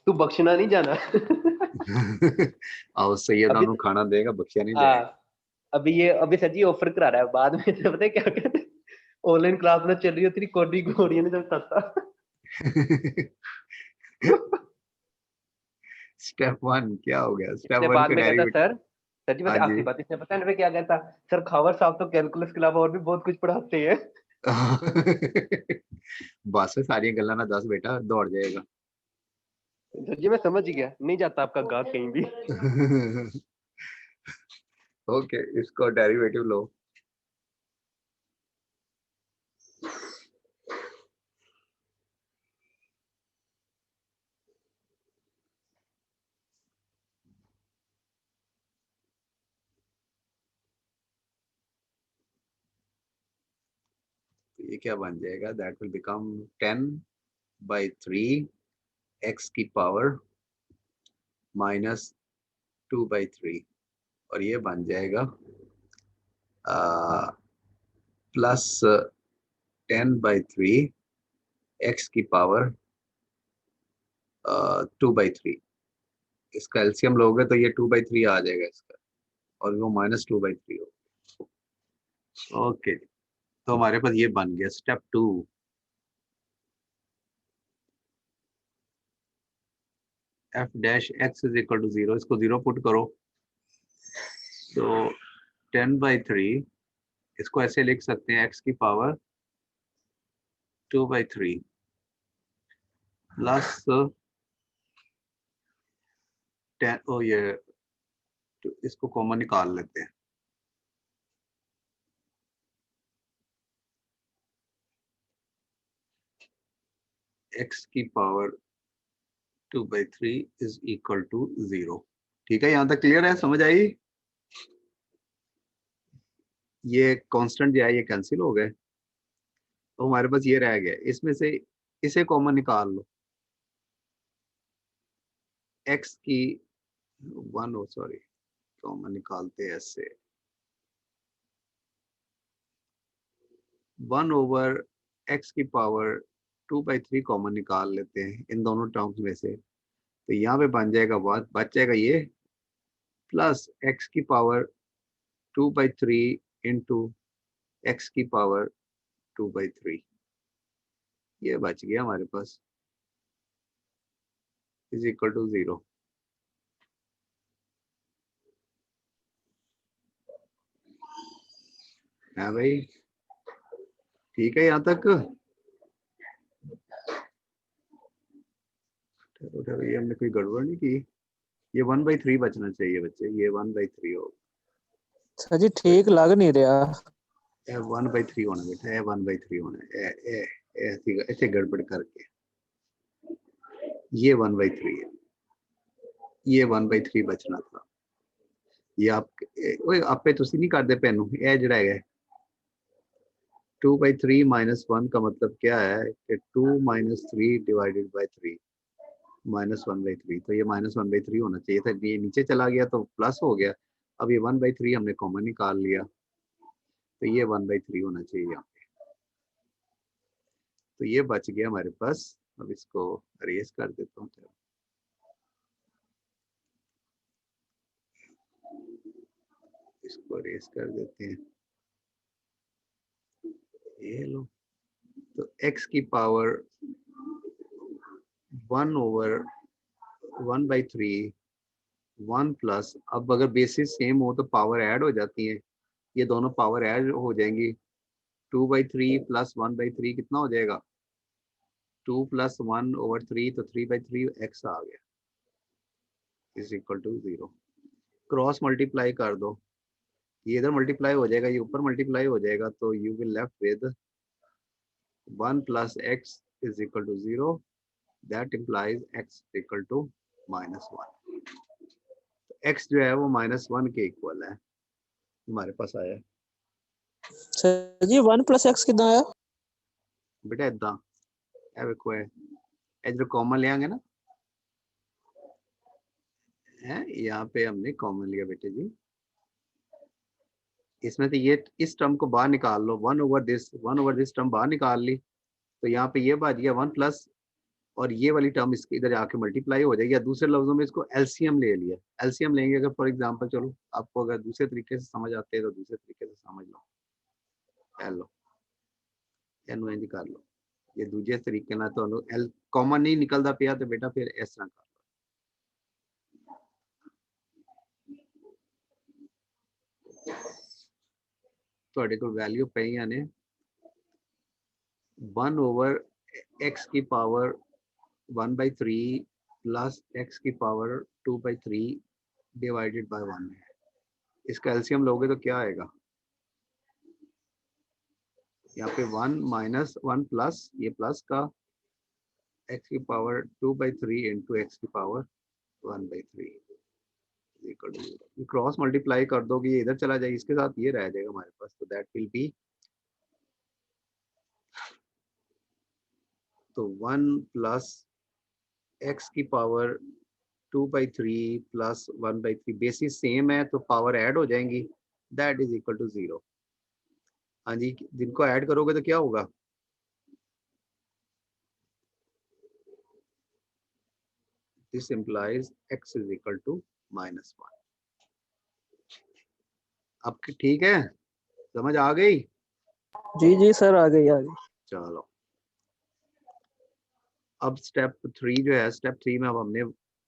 तू बख्शना नहीं जाना। आओ सैयद अभी नानू खाना देगा, बख्शिया नहीं हाँ, जाएगा। अभी सर जी ऑफर करा रहा है बाद में। तो पता है क्या कहते हैं, ऑनलाइन क्लास में चल रही है, तेरी कोडी गोड़ियां ने जब तत्ता। स्टेप 1 क्या हो गया? स्टेप इसने 1 बाद का में कहता डेरिवेटिव। सर जी हाँ वैसे जी। आखिरी बात इसने पता है ना क्या कहता, सर खावर साहब तो कैलकुलस के अलावा और भी बहुत कुछ पढ़ाते हैं। बस सारी गल्ला ना 10 बेटा, दौड़ जाएगा। सर जी मैं समझ गया, नहीं जाता आपका गाहक कहीं भी। ओके, इसको डेरिवेटिव लो। तो ये क्या बन जाएगा? दैट विल बिकम 10/3 x की पावर -2/3, और ये बन जाएगा +10/3 x की पावर 2/3, इसका एलसीएम लोगे तो ये 2/3 आ जाएगा इसका, और वो -2/3 होगा। ओके, तो हमारे पास ये बन गया step 2। f dash x is equal to 0, इसको 0 पुट करो तो 10/3, इसको ऐसे लिख सकते हैं x की पावर 2/3 प्लस 10, ओ ये तो इसको कॉमन निकाल लेते हैं, x की पावर 2/3 इज इक्वल टू 0। ठीक है, यहाँ तक क्लियर है, समझ आई? ये कांस्टेंट जो है ये कैंसिल हो गए, तो हमारे पास ये रह गया, इसमें से इसे कॉमन निकाल लो, x की 1, सॉरी कॉमन निकालते हैं ऐसे, 1 x की पावर 2/3 कॉमन निकाल लेते हैं इन दोनों टर्म्स में से, तो यहाँ पे बन जाएगा बच जाएगा ये प्लस x की पावर 2/3 इंटू x की पावर 2/3, ये बच गया हमारे पास, इज इक्वल टू 0। है भाई, ठीक है यहाँ तक? ये हमने कोई गड़बड़ नहीं की, ये 1/3 बचना चाहिए बच्चे, ये 1/3 हो, सर जी ठीक लग नहीं रहा। 1/3 होना बेटा, 1/3 होना, ऐसे गड़बड़ करके ये 1/3 है, ये 1/3 बचना था, ये आपे तुसी नहीं करते पेनू, ये जड़ा है 2/3 -1 का मतलब क्या है कि 2 - 3 डिवाइडेड बाय 3 -1/3, तो ये -1/3 होना चाहिए था, ये नीचे चला गया तो प्लस हो गया, अब ये 1/3 हमने कॉमन निकाल लिया, तो ये 1/3 होना चाहिए यहाँ पे, तो ये बच गया हमारे पास। अब इसको अरेज कर देता हूँ, इसको अरेज कर देते हैं, ये लो, तो x की पावर 1/1/3 1 प्लस, अब अगर बेसिस सेम हो तो पावर ऐड हो जाती है, ये दोनों पावर ऐड हो जाएंगी, 2/3 प्लस 1/3 कितना हो जाएगा, 2 + 1/3, तो 3/3 x आ गया, is equal to 0। Cross multiply कर दो, ये इधर मल्टीप्लाई हो जाएगा, ये ऊपर मल्टीप्लाई हो जाएगा, तो you will left with 1 + x is equal to 0, that implies x equal to -1। x जो है वो -1 के इक्वल है, हमारे पास आया सर जी 1 + x कितना आया? बेटा, इदा देखो इधर कॉमन ले आएंगे ना, है यहाँ पे हमने कॉमन लिया बेटे जी, इसमें से ये इस टर्म को बाहर निकाल लो, 1/दिस टर्म बाहर निकाल ली, तो यहाँ पे ये बच गया 1 प्लस, और ये वाली टर्म इसके इधर आके मल्टीप्लाई हो जाएगी, या दूसरे लफ्जों में इसको एलसीएम ले लिया, एलसीएम लेंगे अगर फॉर एग्जांपल, चलो आपको अगर दूसरे तरीके से समझ आते हैं तो दूसरे तरीके से समझ लो, लो एनु इंज कर लो, ये दूसरे तरीके ना तो एल कॉमन नहीं निकलता पिया तो बेटा फिर इस तरह कर लो, ਤੁਹਾਡੇ ਕੋਲ वैल्यू ਪਈਆਂ ने 1/x की पावर 1/3 प्लस x की पावर 2/3 डिवाइडेड बाय 1 है, इसका एलसीएम लोगे तो क्या आएगा, यहाँ पे 1 - 1 प्लस ये प्लस का x की पावर 2/3 इंटू x की पावर 1/3 क्रॉस मल्टीप्लाई कर दोगे, ये इधर चला जाएगा, इसके साथ ये रह जाएगा हमारे पास, तो दैट विल बी, तो 1 प्लस x की पावर 2/3 प्लस 1/3, बेसिस सेम है तो पावर ऐड हो जाएंगी, दैट इज इक्वल टू 0। हाँ जी, जिनको ऐड करोगे तो क्या होगा, this implies x is equal to -1. अब ठीक है, समझ आ गई? जी जी सर आ गई आ गई। चलो अब स्टेप 3 जो है, स्टेप 3 में अब हमने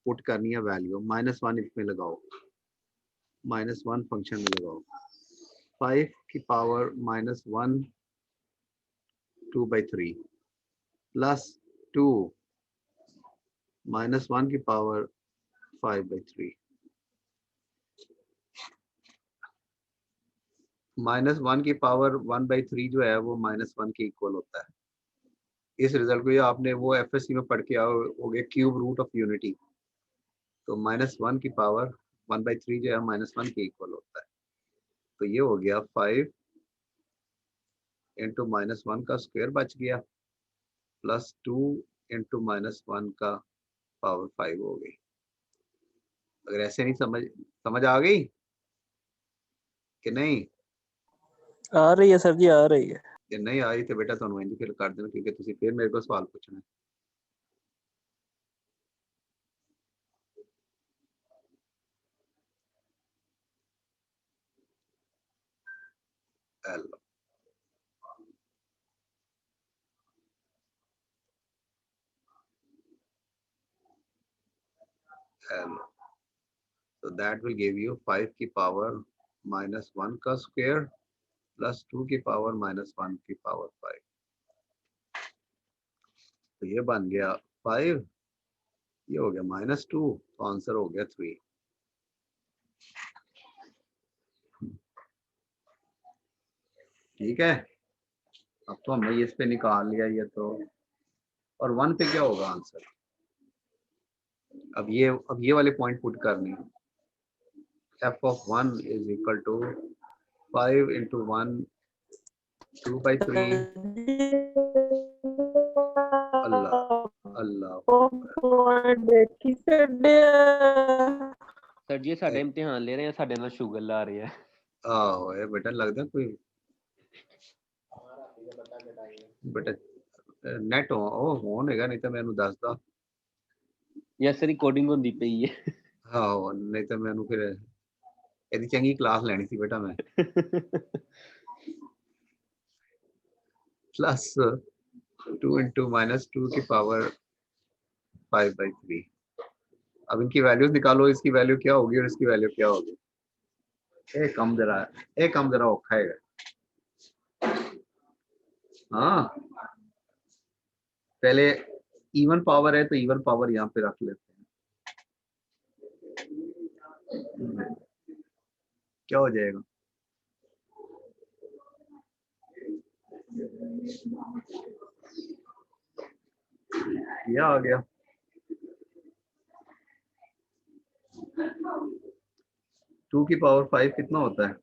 पुट करनी है वैल्यू, -1 इसमें लगाओ, -1 फंक्शन में लगाओ, 5 की पावर -1 2/3 प्लस 2 -1 की पावर 5/3 -1 की पावर 1/3 जो है वो -1 के इक्वल होता है। इस रिजल्ट को ये आपने वो एफएससी में पढ़ के आओगे, क्यूब रूट ऑफ यूनिटी। तो -1 की पावर 1/3 जो है -1 के इक्वल होता है। तो ये हो गया 5 इंटू -1 का स्क्वायर बच गया, प्लस 2 इंटू -1 का पावर 5 हो गई। अगर ऐसे नहीं समझ आ गई कि नहीं? आ रही है सर जी आ रही है। ਜੇ नहीं आई तो बेटा ਤੁਹਾਨੂੰ ਇੰਜ ਫਿਰ ਕਰ ਦੇਣਾ, क्योंकि ਤੁਸੀਂ फिर मेरे को सवाल पूछना है। L. L. So that will give you 5 की पावर -1 का स्क्वायर प्लस 2 की पावर -1 की पावर 5। तो ये बन गया 5, ये हो गया -2, तो आंसर हो गया 3। ठीक है, अब तो हमने ये इस पे निकाल लिया ये तो, और 1 पे क्या होगा आंसर? अब ये वाले पॉइंट पुट करनी है। f of 1 is equal to 5 into 1 2/3। Allah Allah sir जी साडे इम्तिहान ले रहे हैं, साडे नाल शुगर ला रहे हैं। आहो ये बेटा लगदा कोई बेटा नेट हो होगा, नहीं तो मैनू दसदा। यस रिकॉर्डिंग होंदी पई है। हाँ नहीं तो मैनू फिर ਇਹਦੀ ਚੰਗੀ क्लास ਲੈਣੀ ਸੀ बेटा मैं। प्लस 2 इंटू -2 की पावर 5/3। अब इनकी वैल्यूज निकालो, इसकी वैल्यू क्या होगी और इसकी वैल्यू क्या होगी। एक कम जरा औखा है। हाँ पहले इवन पावर है तो इवन पावर यहाँ पे रख लेते हैं, क्या हो जाएगा? यह आ गया 2 की पावर 5 कितना होता है?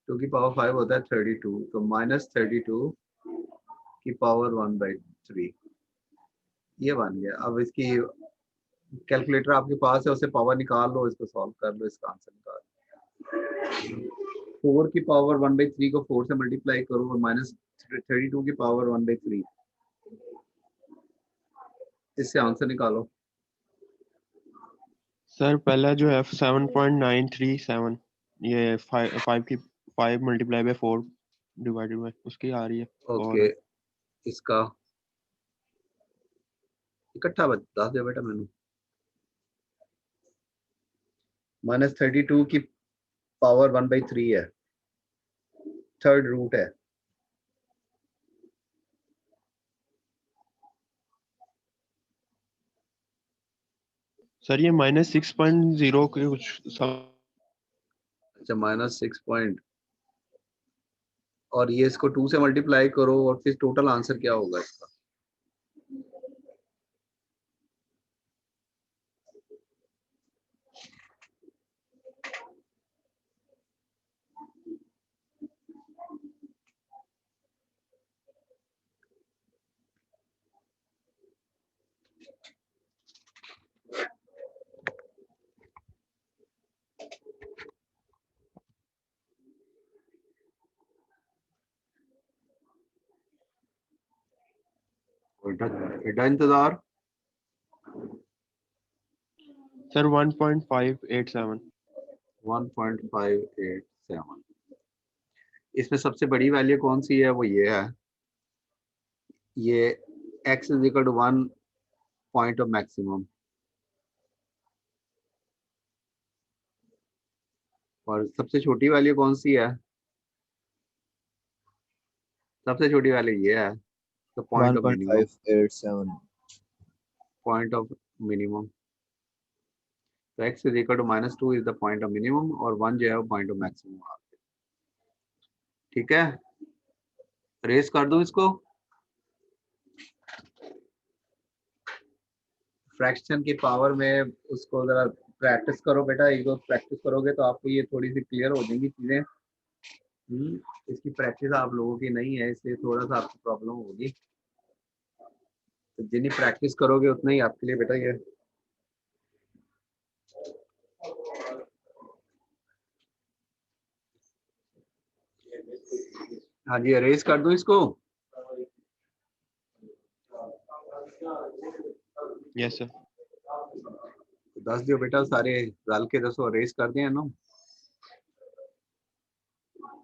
2 की पावर 5 होता है 32, तो -32 की पावर 1/3 ये बन गया। अब इसकी कैलकुलेटर आपके पास है, उससे पावर निकाल लो, इसको सॉल्व कर लो, इसका आंसर निकाल। 4 की पावर 1/3 को 4 से मल्टीप्लाई करो और -32 की पावर 1/3, इससे आंसर निकालो। सर पहला जो है 7.937, ये 5 मल्टीप्लाई बाय 4 डिवाइडेड बाय उसकी आ रही है। ओके इसका इकट्ठा बता दो बेटा मैंने। -32 की पावर 1/3 है, थर्ड रूट है। सर ये -6.0 के कुछ अच्छा -6 और ये इसको 2 से मल्टीप्लाई करो और फिर टोटल आंसर क्या होगा इसका? एडा इंतजार सर 1.587 1.587। इसमें सबसे बड़ी वैल्यू कौन सी है? वो ये है, ये x is equal to 1 point of maximum, और सबसे छोटी वैल्यू कौन सी है? सबसे छोटी वैल्यू ये है, तो point of minimum, 1.587 point of minimum. तो x is equal to -2 is the point of minimum, और 1 जो है वो पॉइंट ऑफ मैक्सिमम। ठीक है, रेस कर दूं इसको। फ्रैक्शन की पावर में उसको जरा प्रैक्टिस करो बेटा, एक दो प्रैक्टिस करोगे तो आपको ये थोड़ी सी क्लियर हो जाएंगी चीजें। इसकी प्रैक्टिस आप लोगों की नहीं है, इसलिए थोड़ा सा आपको प्रॉब्लम होगी। तो जितनी प्रैक्टिस करोगे उतना ही आपके लिए बेटा ये। हाँ जी, अरेज कर दूं इसको। Yes sir. दस दियो बेटा, सारे रल के दसो, अरेज कर दिया ना?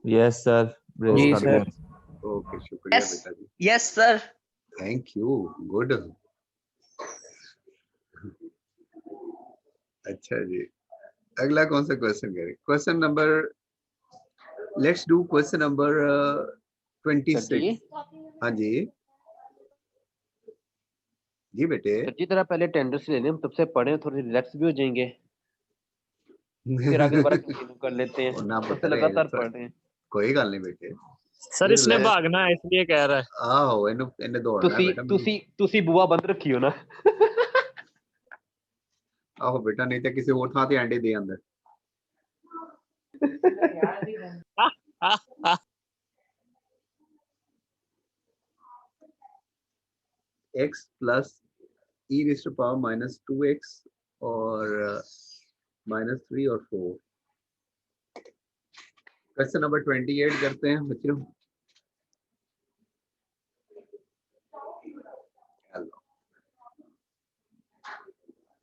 यस सर, रेस जी कर सर। दो। ओके, शुक्रिया यस बेटा जी, yes sir. Thank you, good. अच्छा जी, अगला कौन सा क्वेश्चन करें? Question number, let's do question number 26। हाँ जी, जी बेटे। सर जी तरह पहले टेंडर्स ले लें, हम तब से पढ़े, थोड़े रिलैक्स भी हो जाएंगे, फिर आगे दोबारा कंटिन्यू कर लेते हैं। ना तब से पुत्र लगातार पढ़ रहे हैं। कोई गल नहीं बेटे, सर इसने भागना है इसलिए कह रहा है। आहो इन्हें दौड़ना है बेटा। ਤੁਸੀਂ ਬੂਆ ਬੰਦ ਰੱਖਿਓ ਨਾ। आहो बेटा, नहीं तो किसी और थां ते एंडे दे अंदर। x plus e raise to power -2x और -3 और 4। क्वेश्चन नंबर 28 करते हैं बच्चों।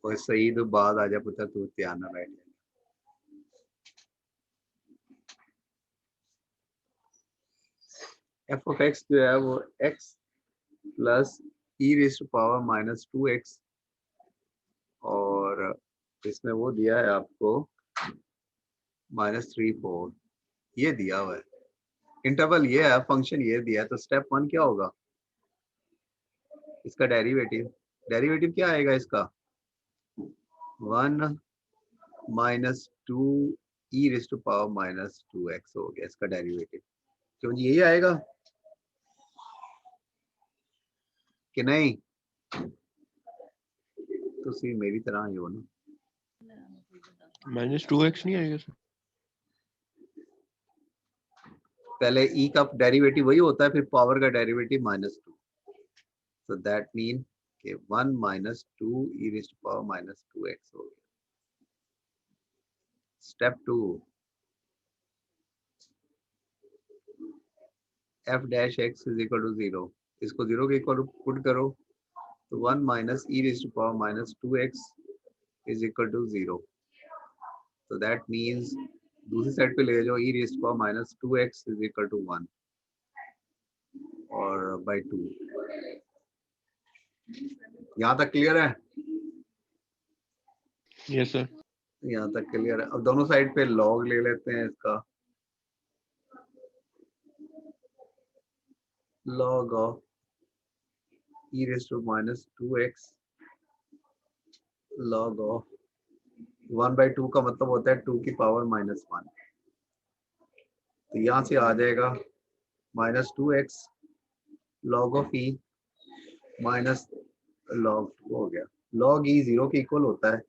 और सही तो बाद आ जा पुत्र, तू ध्यान ना बैठ। एफ ऑफ एक्स जो है वो x plus e raise to power -2x, और इसमें वो दिया है आपको -3 4, ये दिया हुआ है। इंटरवल ये है, फंक्शन ये दिया है। तो स्टेप 1 क्या होगा? इसका डेरिवेटिव। डेरिवेटिव क्या आएगा इसका? 1 -2 ई रेज़ टू पावर -2x हो गया इसका डेरिवेटिव। क्यों जी, यही आएगा कि नहीं? तो सी मेरी तरह ही हो ना। -2x नहीं आएगा सर? पहले e का डेरिवेटिव वही होता है, फिर पावर का डेरिवेटिव -2। so that mean कि 1 -2 e raised to power -2x हो गया। Step 2, f dash x is equal to 0। इसको 0 के इक्वल पुट करो तो 1 - e raised to power -2x is equal to 0। so that means दूसरी साइड पे ले जाओ, e raised to power -2x is equal to 1 और by 2। यहाँ तक क्लियर है? Yes sir. यहाँ तक क्लियर है। अब दोनों साइड पे लॉग ले लेते हैं इसका। log of e raised to -2x log of 1/2 का मतलब होता है 2 की पावर -1। तो यहाँ से आ जाएगा -2x log of e minus log 2 हो गया। log e 0 के इक्वल होता है,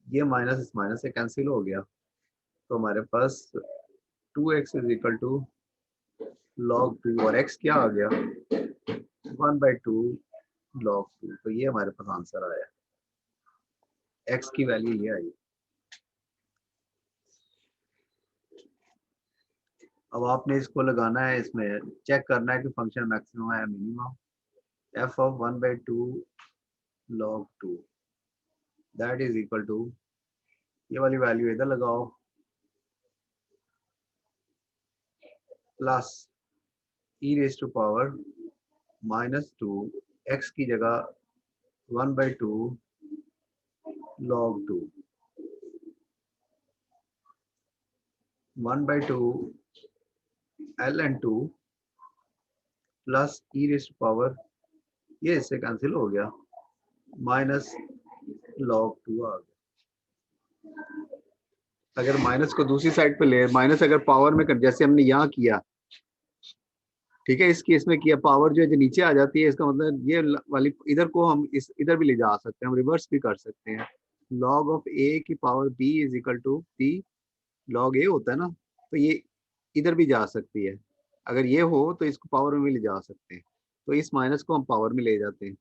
ये माइनस इस माइनस से कैंसिल हो गया, तो हमारे पास 2x is equal to log 2 और x क्या आ गया? 1/2 log 2। तो ये हमारे पास आंसर आया, x की वैल्यू ये आई। अब आपने इसको लगाना है, इसमें चेक करना है कि फंक्शन मैक्सिमम है minimum. f of 1/2 log 2 that is equal to ये वाली वैल्यू इधर लगाओ plus e raise to power -2 x की जगह 1/2 log 2 1/2 ln 2 plus e raise to power, ये इससे कैंसिल हो गया, माइनस log 2 आ गया। अगर माइनस को दूसरी साइड पे ले, माइनस अगर पावर में कर, जैसे हमने यहाँ किया, ठीक है, इस केस में किया, पावर जो है जो नीचे आ जाती है, इसका मतलब ये वाली इधर को हम इस इधर भी ले जा सकते हैं, हम रिवर्स भी कर सकते हैं। log ऑफ a की power b is equal to p log a होता है ना, तो ये इधर भी जा सकती है। अगर ये हो तो इसको पावर में भी ले जा सकते हैं, तो इस माइनस को हम पावर में ले जाते हैं।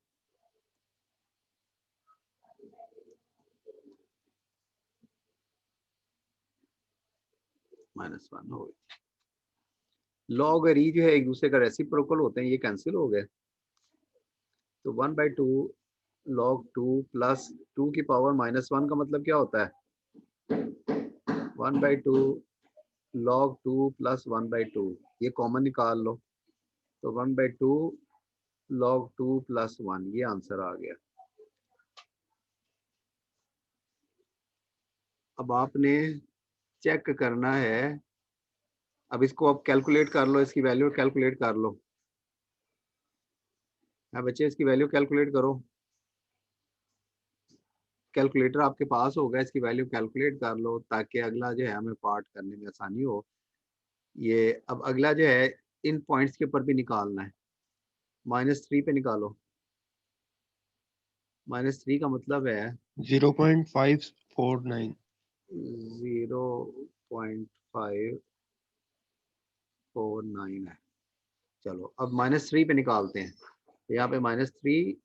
-1 हो गया। log और e जो है एक दूसरे का रेसिप्रोकल होते हैं, ये कैंसिल हो गए, तो 1/2 log 2 प्लस 2 की पावर -1 का मतलब क्या होता है, 1/2 log 2 प्लस 1/2, ये कॉमन निकाल लो, तो 1/2 log 2 प्लस 1, ये आंसर आ गया। अब आपने चेक करना है, अब इसको आप कैलकुलेट कर लो, इसकी वैल्यू कैलकुलेट कर लो। हाँ बच्चे, इसकी वैल्यू कैलकुलेट करो, कैलकुलेटर आपके पास होगा, इसकी वैल्यू कैलकुलेट कर लो ताकि अगला जो है हमें पार्ट करने में आसानी हो। ये अब अगला जो है इन पॉइंट्स के ऊपर भी निकालना है, -3 पे निकालो। -3 का मतलब है 0.549 0.549 है। चलो अब -3 पे निकालते हैं, तो यहाँ पे -3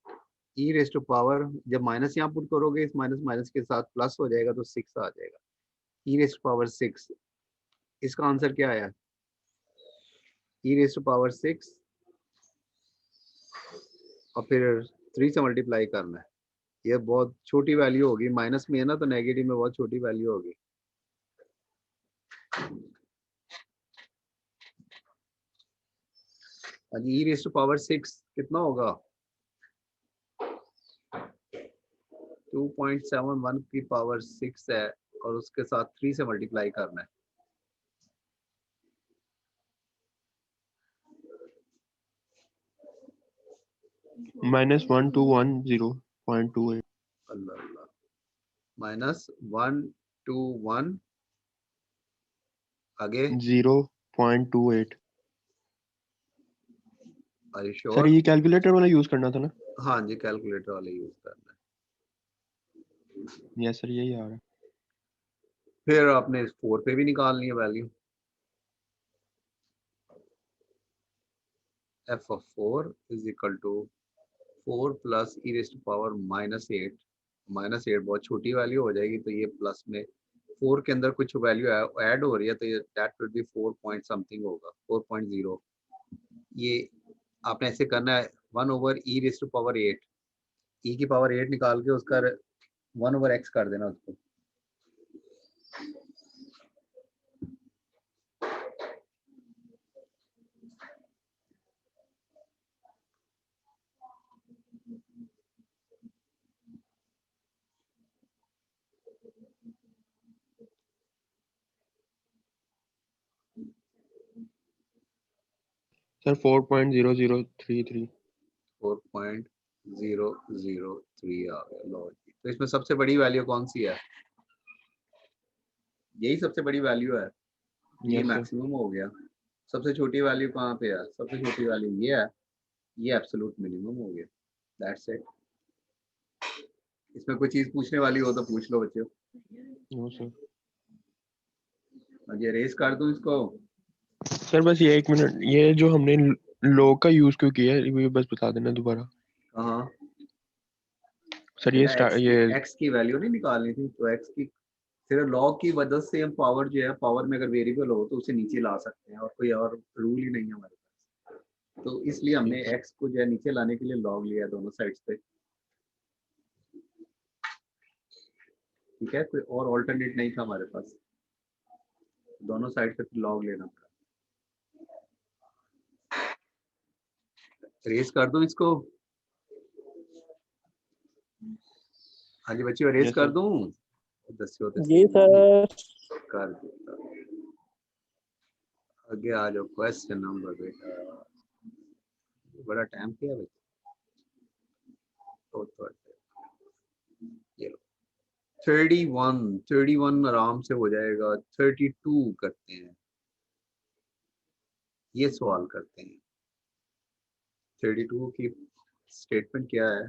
ई रेज टू पावर, जब माइनस यहाँ पुट करोगे इस माइनस माइनस के साथ प्लस हो जाएगा तो 6 आ जाएगा, ई रेज टू पावर 6। इसका आंसर क्या आया, ई रेज टू पावर 6 और फिर 3 से मल्टीप्लाई करना है। ये बहुत छोटी वैल्यू होगी, माइनस में है ना, तो नेगेटिव में बहुत छोटी वैल्यू होगी। ई रेज टू पावर 6 कितना होगा, 2.71 की पावर 6 है और उसके साथ 3 से मल्टीप्लाई करना है। -1210.28 अल्लाह अल्लाह, -121 आगे 0.28। Are you sir sure? ये कैलकुलेटर वाला यूज करना था ना? हाँ जी, कैलकुलेटर वाले यूज करना है। यस सर, यही आ रहा है। फिर आपने इस 4 पे भी निकालनी है value, f of 4 is equal to 4 plus e raise to power -8। -8 बहुत छोटी वैल्यू हो जाएगी, तो ये प्लस में 4 के अंदर कुछ वैल्यू ऐड हो रही है, तो ये that will be 4 point something होगा, 4.0। ये आपने ऐसे करना है, 1/e raise to power 8, e की पावर 8 निकाल के उसका 1/x कर देना उसको। सर 4.0033। 4.003 आ गया। लो जी, तो इसमें सबसे बड़ी वैल्यू कौन सी है, यही सबसे बड़ी वैल्यू है, ये यस सर। मैक्सिमम हो गया। सबसे छोटी वैल्यू कहाँ पे है, सबसे छोटी वैल्यू ये है, ये एब्सोल्यूट मिनिमम हो गया। That's it. इसमें कोई चीज पूछने वाली हो तो पूछ लो बच्चों। No sir. अब ये रेस कर दूं इसको। सर बस ये 1 मिनट, ये जो हमने लॉग का यूज क्यों किया है ये बस बता देना दोबारा। कहाँ सर ये एक्स की वैल्यू नहीं निकालनी थी, तो एक्स की सिर्फ लॉग की वजह से हम पावर जो है, पावर में अगर वेरिएबल हो तो उसे नीचे ला सकते हैं, और कोई और रूल ही नहीं है हमारे पास। तो इसलिए हमने एक्स को जो है नीचे लाने के लिए लॉग लिया दोनों साइड्स पे। ठीक है, कोई और ऑल्टरनेट नहीं था हमारे पास, दोनों साइड से लॉग लेना पड़ा। रेस कर दूं इसको? हाँ जी बच्चों, रेस कर दूं? दस्यो जी सर। कर देता। आगे आ जाओ, क्वेश्चन नंबर बेटा, बड़ा टाइम किया बच्चा। तो ये 31 आराम से हो जाएगा। 32 करते हैं, ये सवाल करते हैं। 32 की स्टेटमेंट क्या है?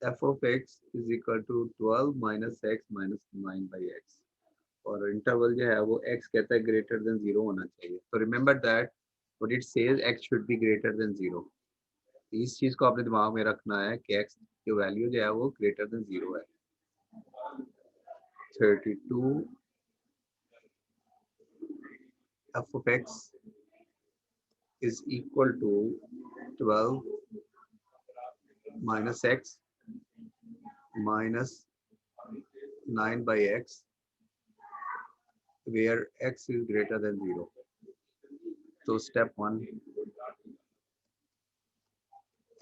f of x is equal to 12 minus x minus 9 by x, और इंटरवल जो है वो x कहता है ग्रेटर देन 0 होना चाहिए। तो remember that what it says, x should be greater than 0। इस चीज को आपने दिमाग में रखना है कि x की वैल्यू जो है वो ग्रेटर देन 0 है। 32 f of x is equal to 12 minus x minus 9 by x, where x is greater than 0. तो स्टेप 1,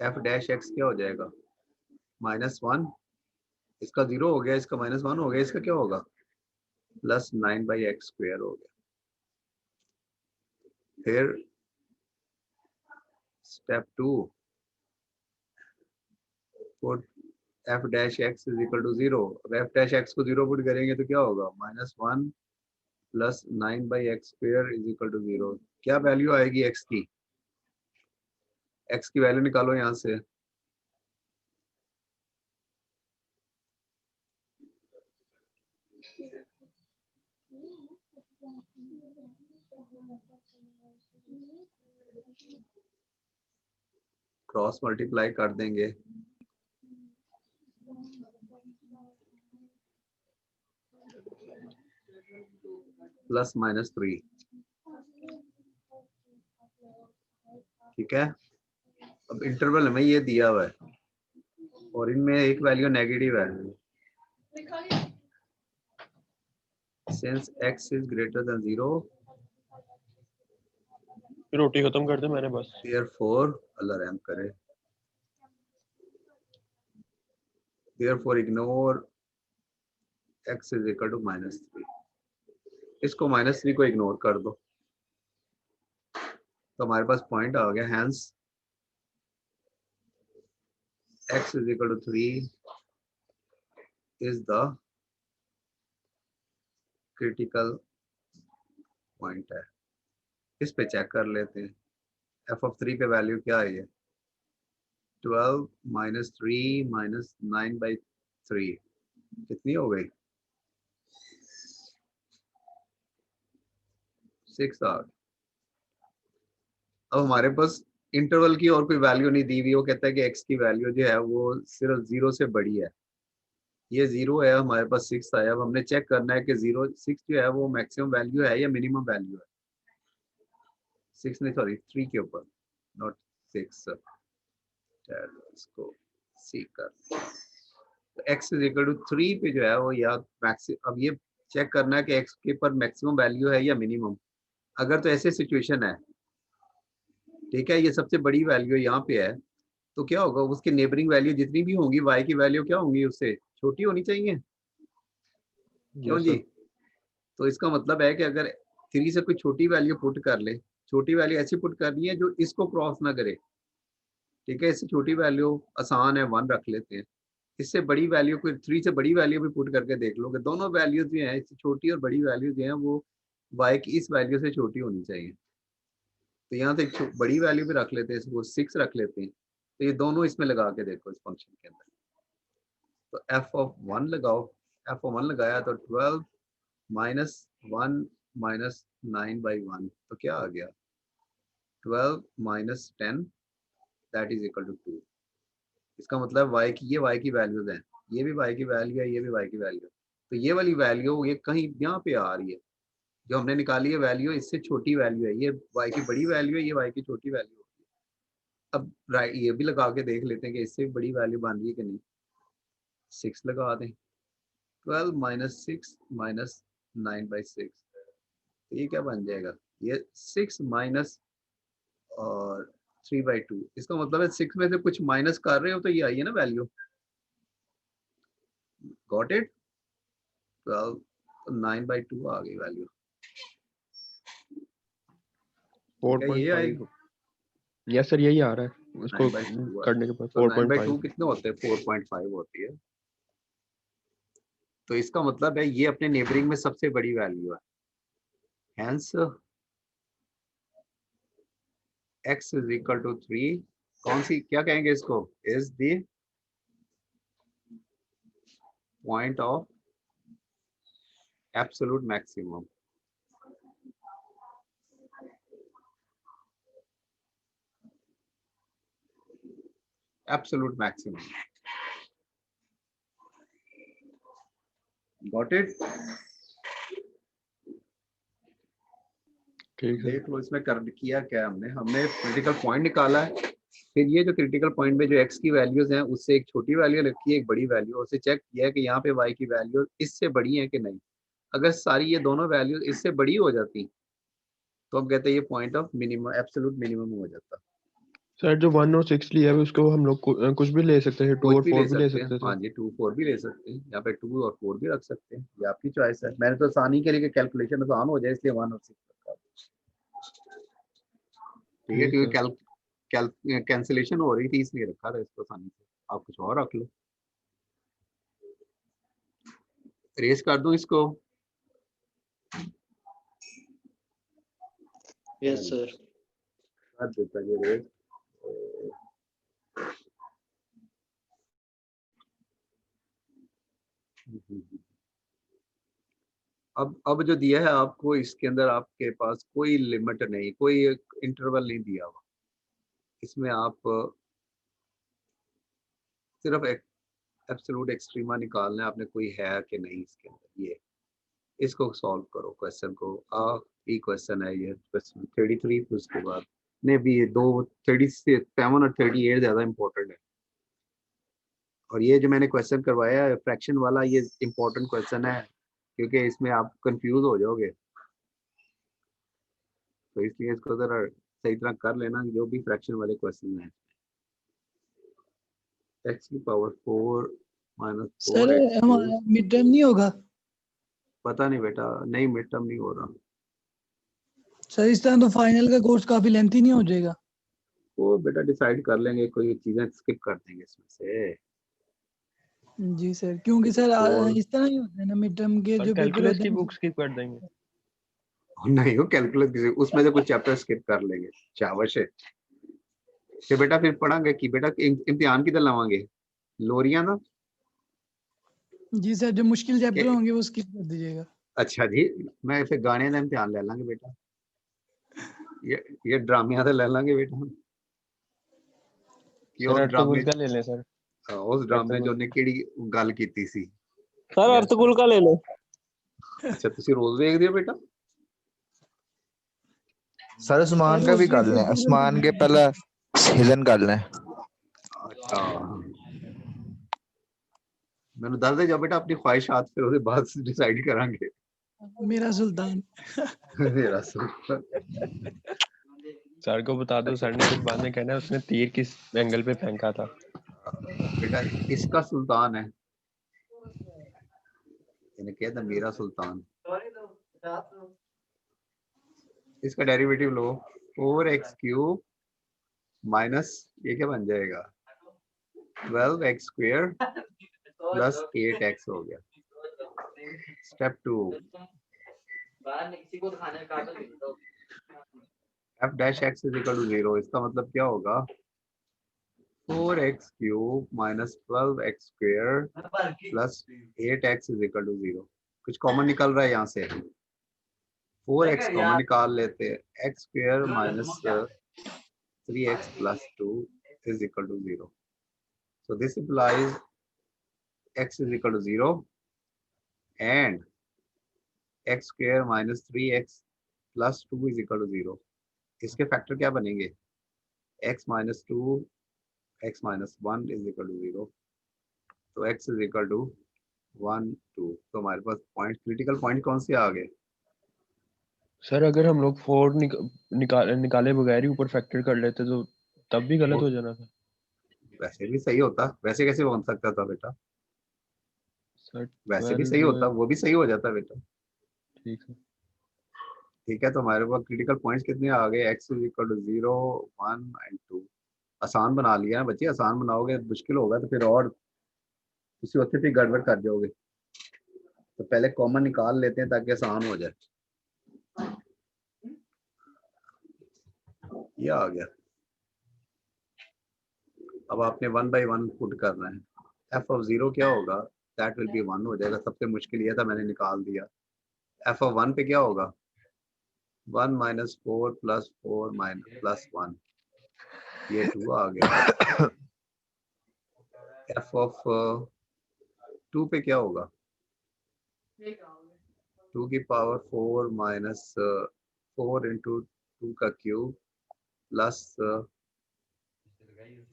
f डैश x क्या हो जाएगा? -1, इसका 0 हो गया, इसका -1 हो गया, इसका क्या होगा? प्लस 9 by x स्क्वायर हो गया। फिर step 2, put f dash x is equal to 0। अब f डैश x को 0 पुट करेंगे तो क्या होगा? -1 plus 9 by x square is equal to 0। क्या वैल्यू आएगी x की? x की वैल्यू निकालो यहाँ से। क्रॉस मल्टीप्लाई कर देंगे, प्लस -3, ठीक है। अब इंटरवल में ये दिया हुआ है और इनमें एक वैल्यू नेगेटिव है। Since x is greater than 0, रोटी खत्म कर दे मैंने बस। therefore अल्लाह रहम करे, therefore ignore x is equal to -3। इसको -3 को इग्नोर कर दो तो हमारे पास पॉइंट आ गया। Hence x is equal to 3 is the critical point है। इस पे चेक कर लेते हैं, f of 3 पे वैल्यू क्या है? 12 minus 3 minus 9 by 3 कितनी हो गई? 6 आ गई। अब हमारे पास इंटरवल की और कोई वैल्यू नहीं दी हुई, वो कहता है कि x की वैल्यू जो है वो सिर्फ 0 से बड़ी है। ये 0 है, हमारे पास 6 आया। अब हमने चेक करना है कि 6 जो है वो मैक्सिमम वैल्यू है या मिनिमम वैल्यू है। 6 नहीं, सॉरी 3 के ऊपर, नॉट 6। इसको सी कर, तो x इज इक्वल टू 3 पे जो है वो या मैक्सिमम। अब ये चेक करना है कि x के पर मैक्सिमम वैल्यू है या मिनिमम। अगर तो ऐसे सिचुएशन है, ठीक है, ये सबसे बड़ी वैल्यू यहाँ पे है, तो क्या होगा? उसके नेबरिंग वैल्यू जितनी भी होंगी y की वैल्यू क्या होंगी? उससे छोटी होनी चाहिए, क्यों जी? तो इसका मतलब है कि अगर 3 से कोई छोटी वैल्यू पुट कर ले, छोटी वैल्यू ऐसी पुट करनी है जो इसको क्रॉस ना करे, ठीक है। इससे छोटी वैल्यू आसान है, 1 रख लेते हैं। इससे बड़ी वैल्यू कोई 3 से बड़ी वैल्यू भी पुट करके देख लो कि दोनों वैल्यूज जो हैं, इससे छोटी और बड़ी वैल्यू जो हैं वो y की इस वैल्यू से छोटी होनी चाहिए। तो यहाँ से एक बड़ी वैल्यू भी रख लेते हैं, इसको 6 रख लेते हैं। तो ये दोनों इसमें लगा के देखो इस फंक्शन के अंदर। तो f of 1 लगाओ, f of 1 लगाया तो 12 minus 1 minus 9 by 1, तो क्या आ गया? 12 minus 10 that is equal to 2। इसका मतलब y की, ये y की वैल्यूज हैं, ये भी y की वैल्यू है, ये भी y की वैल्यू है। तो ये वाली वैल्यू ये कहीं यहाँ पे आ रही है, जो हमने निकाली है वैल्यू, इससे छोटी वैल्यू है। ये y की बड़ी वैल्यू है, ये y की छोटी वैल्यू होती है। अब ये भी लगा के देख लेते हैं कि इससे बड़ी वैल्यू बन रही है कि नहीं। 6 लगा दें, 12 माइनस 6 माइनस 9/6, तो ये क्या बन जाएगा, ये 6 माइनस और 3/2, इसका मतलब है 6 में से कुछ माइनस कर रहे हो तो ये आई है ना वैल्यू, गॉट इट। 12 9/2 आ गई वैल्यू, ये आई 4.5। यस सर, यही आ रहा है उसको 9/2 करने के बाद। तो 9/2 4.5। कितने होते हैं, 4.5 होती है। तो इसका मतलब है ये अपने नेबरिंग में सबसे बड़ी वैल्यू है, hence x is equal to 3, कौन सी क्या कहेंगे इसको, is the point of absolute maximum. Absolute maximum, got it. ठीक है। देख लो इसमें कर किया क्या हमने क्रिटिकल पॉइंट निकाला है, फिर ये जो क्रिटिकल पॉइंट में जो x की वैल्यूज हैं उससे एक छोटी वैल्यू रखी है, एक बड़ी वैल्यू, उससे चेक किया है कि यहाँ पे y की वैल्यू इससे बड़ी है कि नहीं। अगर सारी ये दोनों वैल्यूज इससे बड़ी हो जाती तो हम कहते हैं ये point of minimum absolute minimum हो जाता। सर जो 1 और 6 लिया है उसको हम लोग कुछ भी ले सकते हैं, 2 और 4 भी ले सकते हैं। हाँ जी 2 4 भी ले सकते हैं, यहाँ पे 2 और 4 भी रख सकते हैं, ये आपकी चॉइस है। मैंने तो आसानी के लिए कैलकुलेशन आसान हो जाए इसलिए 1 और 6 रखा। ठीक है, क्योंकि कैंसिलेशन हो रही थी इसलिए रखा था इसको आसानी से, आप कुछ और रख लो। रेस कर दूं इसको, यस सर। कर देता ये रेस। अब जो दिया है आपको इसके अंदर आपके पास कोई लिमिट नहीं, कोई इंटरवल नहीं दिया हुआ, इसमें आप सिर्फ एक एब्सोल्यूट एक्सट्रीमा निकालना है आपने, कोई है कि नहीं इसके अंदर। ये इसको सॉल्व करो क्वेश्चन को, ये क्वेश्चन है ये क्वेश्चन 33, फिर उसके बाद नहीं भी ये 37 और 38 ज्यादा इंपॉर्टेंट है। और ये जो मैंने क्वेश्चन करवाया है फ्रैक्शन वाला, ये इंपॉर्टेंट क्वेश्चन है क्योंकि इसमें आप कंफ्यूज हो जाओगे, तो इसलिए इसको जरा सही तरह कर लेना जो भी फ्रैक्शन वाले क्वेश्चन है। x की पावर 4 माइनस 4 सर हमारा मिड टर्म नहीं होगा पता नहीं बेटा, नहीं मिड टर्म नहीं हो रहा। सर, इस तरह तो फाइनल का कोर्स काफी लेंथी नहीं हो जाएगा। वो बेटा डिसाइड कर लेंगे, कोई चीजें स्किप कर देंगे इसमें से। जी सर, क्योंकि सर इस तरह ही होता है ना, मिड टर्म के जो पेपर कैलकुलस होते की हैं बुक स्किप कर देंगे। नहीं हो कैलकुलस किसी उसमें से कुछ चैप्टर स्किप कर लेंगे, शाबाश है। फिर बेटा फिर पढ़ांगे कि बेटा इम्तिहान किधर लावांगे, लोरियां ना। जी सर, जो मुश्किल चैप्टर होंगे वो स्किप कर दीजिएगा। अच्छा जी, मैं फिर गाने का इम्तिहान ले लांगे बेटा, ये ड्रामिया का ले लांगे बेटा। कि सर उस ड्रामे का ले लें सर, उस ड्रामे जो ने केड़ी गल कीती सी। सर अर्तकुल का ले लो। अच्छा ਤੁਸੀਂ रोज देखदे हो बेटा। सर आसमान का भी कर लें, आसमान के पहले हिडन कर लें। अच्छा मैंने दस दे जाओ बेटा अपनी ख्वाहिशात, फिर उसके बाद डिसाइड करांगे। मेरा सुल्तान मेरा सुल्तान सर को बता दो, सर ने कुछ बाद में कहना है उसने तीर किस एंगल पे फेंका था। बेटा इसका सुल्तान है, इन्हें कहता मेरा सुल्तान। इसका डेरिवेटिव लो, 4x क्यूब माइनस ये क्या बन जाएगा 12x स्क्वायर प्लस 8x हो गया। Step 2, f dash x is equal to 0, इसका मतलब क्या होगा 4x cube minus 12x square plus 8x is equal to 0। कुछ कॉमन निकल रहा है यहाँ से, 4x कॉमन निकाल लेते हैं, x square minus 3x plus 2 is equal to 0. So this implies x is equal to 0 and x square minus 3x plus 2 is equal to 0. इसके फैक्टर क्या बनेंगे, x minus 2 x minus 1 is equal to 0. तो x is equal to 1 2। तो हमारे पास point, critical point कौन से आ गए? Sir अगर हम लोग 4 निकाले बगैर ही ऊपर फैक्टर कर लेते तो तब भी गलत हो जाना था। वैसे भी सही होता, वैसे कैसे बन सकता था बेटा? सर वैसे भी 12 सही होता, वो भी सही हो जाता बेटा। ठीक है। ठीक है, तो हमारे पास क्रिटिकल पॉइंट्स कितने आ गए? x is equal to 0 1 and 2। आसान बना लिया ना बच्चे, आसान बनाओगे मुश्किल होगा तो फिर और उसी वक्त भी गड़बड़ कर जाओगे। तो पहले कॉमन निकाल लेते हैं ताकि आसान हो जाए। ये आ गया। अब आपने 1 बाई 1 पुट करना है। f ऑफ 0 क्या होगा? दैट विल बी 1 हो जाएगा। सबसे मुश्किल ये था, मैंने निकाल दिया। f ऑफ 1 पे क्या होगा? 1 माइनस 4 प्लस 4 माइनस प्लस 1, ये 2 आ गया। f ऑफ 2 पे क्या होगा? 2 की पावर 4 माइनस 4 इंटू 2 का क्यूब प्लस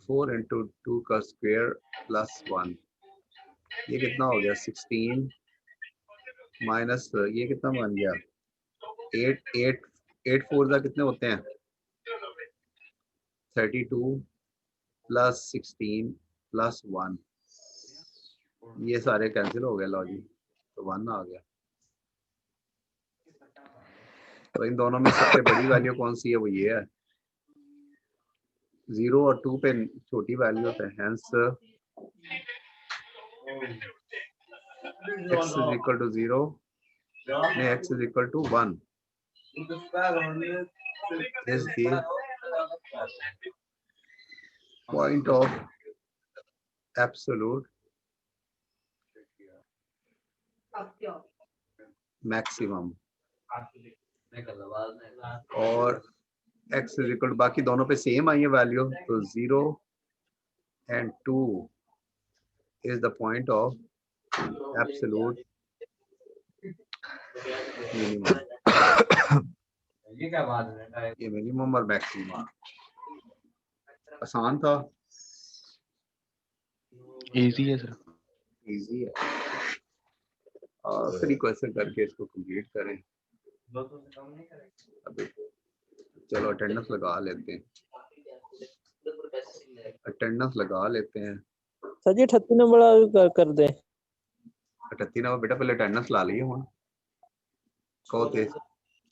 4 इंटू 2 का स्क्वायर प्लस 1, ये कितना हो गया? 16 माइनस ये कितना बन गया? 8 8 8 4 का कितने होते हैं? 32 प्लस 16 प्लस 1, ये सारे कैंसिल हो गए। लो जी, तो 1 आ गया। तो इन दोनों में सबसे बड़ी वैल्यू कौन सी है? वो ये है। 0 और 2 पे छोटी वैल्यू है, hence x is equal to 0 में x is equal to 1 is the point of absolute maximum, और x इज इक्वल टू, बाकी दोनों पे सेम आई है वैल्यू, तो 0 and 2 is the point of absolute minimum। ये मिनिमम और मैक्सिमम आसान था, इजी है सर। इजी है। आखिरी क्वेश्चन करके इसको कंप्लीट करें। अभी चलो अटेंडेंस लगा लेते हैं, अटेंडेंस लगा लेते हैं। सर जी 38 नंबर कर दे। 38 नंबर बेटा पहले अटेंडेंस ला लीजिए हुण। कहो ते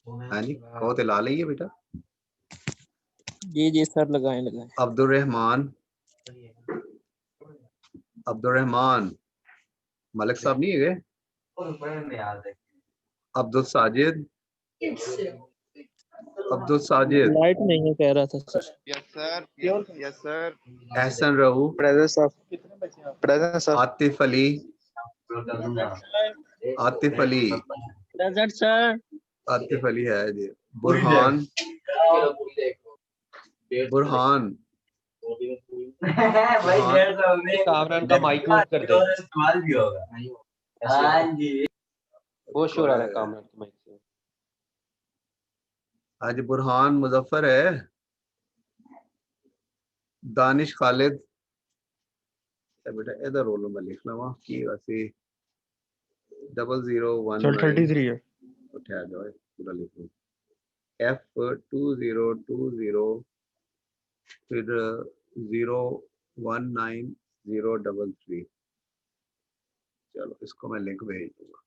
हाँ जी, कहो ते ला लीजिए बेटा। जी जी सर लगाएं लगाएं। अब्दुल रहमान मलिक साहब नहीं है? अब्दुल साजिद लाइट नहीं है कह रहा था sir. Yes sir, yes sir. Ehsan रहू, present sir. Atif Ali, present sir. Atif Ali है जी। बुरहान कामरान का माइक म्यूट कर दे। बहुत शोर आ रहा है कामरान के माइक से। आज बुरहान मुजफ्फर है। दानिश खालिद बेटा इधर रोल नंबर लिख लवा की वैसे 0019 सर 33 है। उठा जाओ पूरा लिख लो। F2020 फिर 019033। चलो इसको मैं लिंक भेज दूंगा।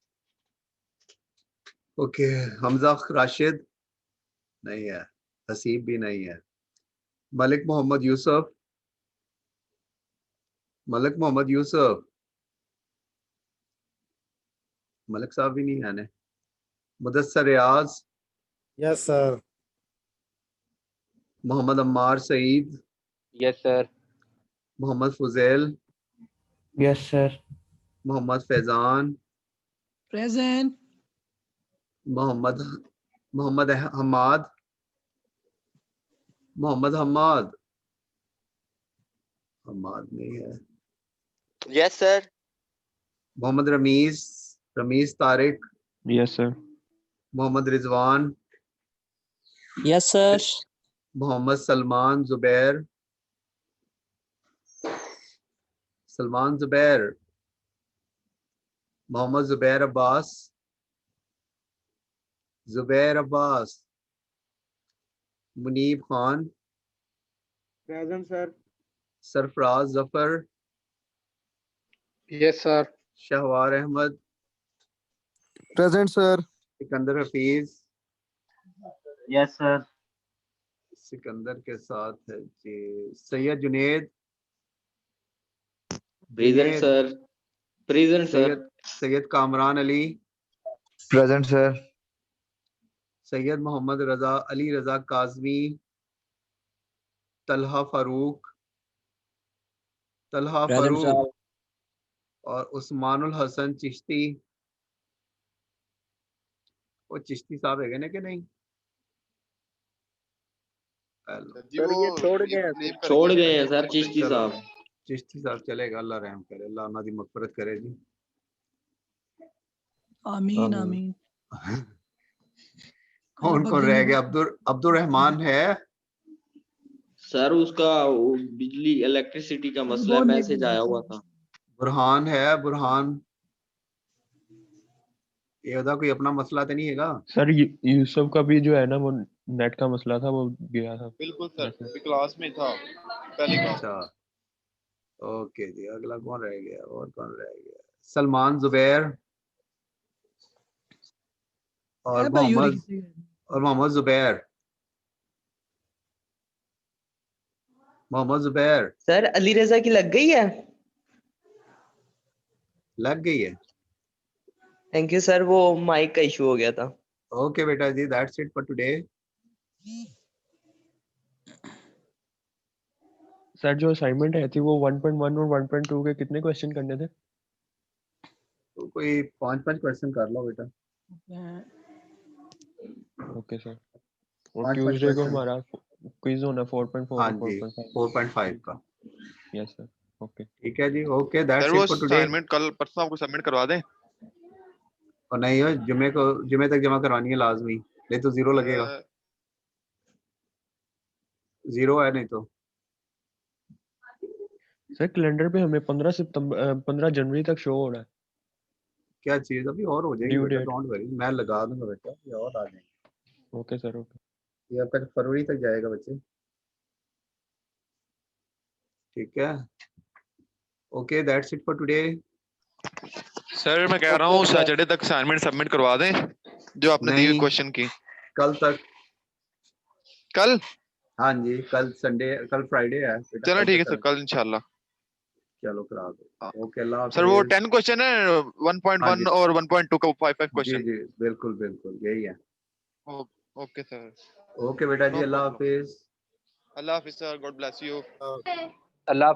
ओके, हमजा राशिद नहीं है, हसीब भी नहीं है। मलिक मोहम्मद यूसुफ, मलिक साहब भी नहीं है ने। Mudassar Riyaz, yes sir. Mohammad Ammar Saeed, yes sir. Mohammad Fuzail, yes sir. Mohammad Faizan, present. Mohammad Hamad, Hamad नहीं है। Yes sir. Mohammad Rameez Tariq, yes sir. Mohammad Rizwan, yes sir. Mohammad Salman Zubair, Mohammad Zubair Abbas, Muneeb Khan, present sir. Sarfaraz Zafar, yes sir. Shahwar Ahmad, present sir. Sikandar Hafeez, yes sir. Sikandar के साथ है जी Syed Junaid, present sir. Present sir. Syed Kamran Ali, present sir. Syed Mohammad Ali Raza Kazmi, Talha Farooq और उस्मानुल हसन चिश्ती। वो चिश्ती साहब है ना कि नहीं? सर ये छोड़ गए हैं सर चिश्ती साहब। चिश्ती साहब चलेगा, अल्लाह रहम करे, अल्लाह उन्हां दी मगफरत करे जी। आमीन आमीन। कौन कौन रह गया? अब्दुल रहमान है सर उसका वो बिजली इलेक्ट्रिसिटी का मसला है, मैसेज आया हुआ था। बुरहान है, बुरहान ये होता कोई अपना मसला तो नहीं हैगा? सर यूसुफ का भी जो है ना वो नेट का मसला था, वो गया था। बिल्कुल सर, अभी क्लास में था पहले क्लास। अच्छा ओके जी। अगला कौन रह गया? और कौन रह गया? सलमान जुबैर और मोहम्मद जुबैर। सर अली रजा की लग गई है? लग गई है। थैंक यू सर, वो माइक का इशू हो गया था। ओके बेटा जी, that's it for today. Sir जो असाइनमेंट है थी वो 1.1 और 1.2 के कितने क्वेश्चन करने थे? तो कोई 5 क्वेश्चन कर लो बेटा। Okay sir. और ट्यूसडे को हमारा क्विज होना 4.4 हाँ और जी 4.5 4.5 का। Yes sir. ओके ठीक है जी। ओके दैट्स सर वो इट फॉर टुडे। असाइनमेंट कल परसों आपको सबमिट करवा दें? और नहीं हो जुमे तक जमा करवानी है लाजमी, नहीं तो 0 लगेगा। 0 है नहीं तो। सर कैलेंडर पे हमें 15 जनवरी तक शो हो रहा है। क्या चीज? अभी और हो जाएगी ड्यू बेटा, डेट। डोंट वरी, मैं लगा दूंगा बेटा, ये और आ जाएंगे। Okay sir. ओके ये आपका फरवरी तक जाएगा बच्चे। ठीक है। Okay that's it for today. Sir मैं कह रहा हूँ सैटरडे तक असाइनमेंट सबमिट करवा दें जो आपने दी हुई क्वेश्चन की। कल तक। कल? हाँ जी कल संडे, कल फ्राइडे है बेटा। चलो ठीक है सर, कल इंशाल्लाह। चलो करा दो। ओके अल्लाह सर वो हाफिज। 10 क्वेश्चन है 1.1 और 1.2 का 5 क्वेश्चन। जी बिल्कुल बिल्कुल यही है। Okay sir. ओके बेटा जी, अल्लाह हाफिज। अल्लाह हाफिज sir, God bless you. Allah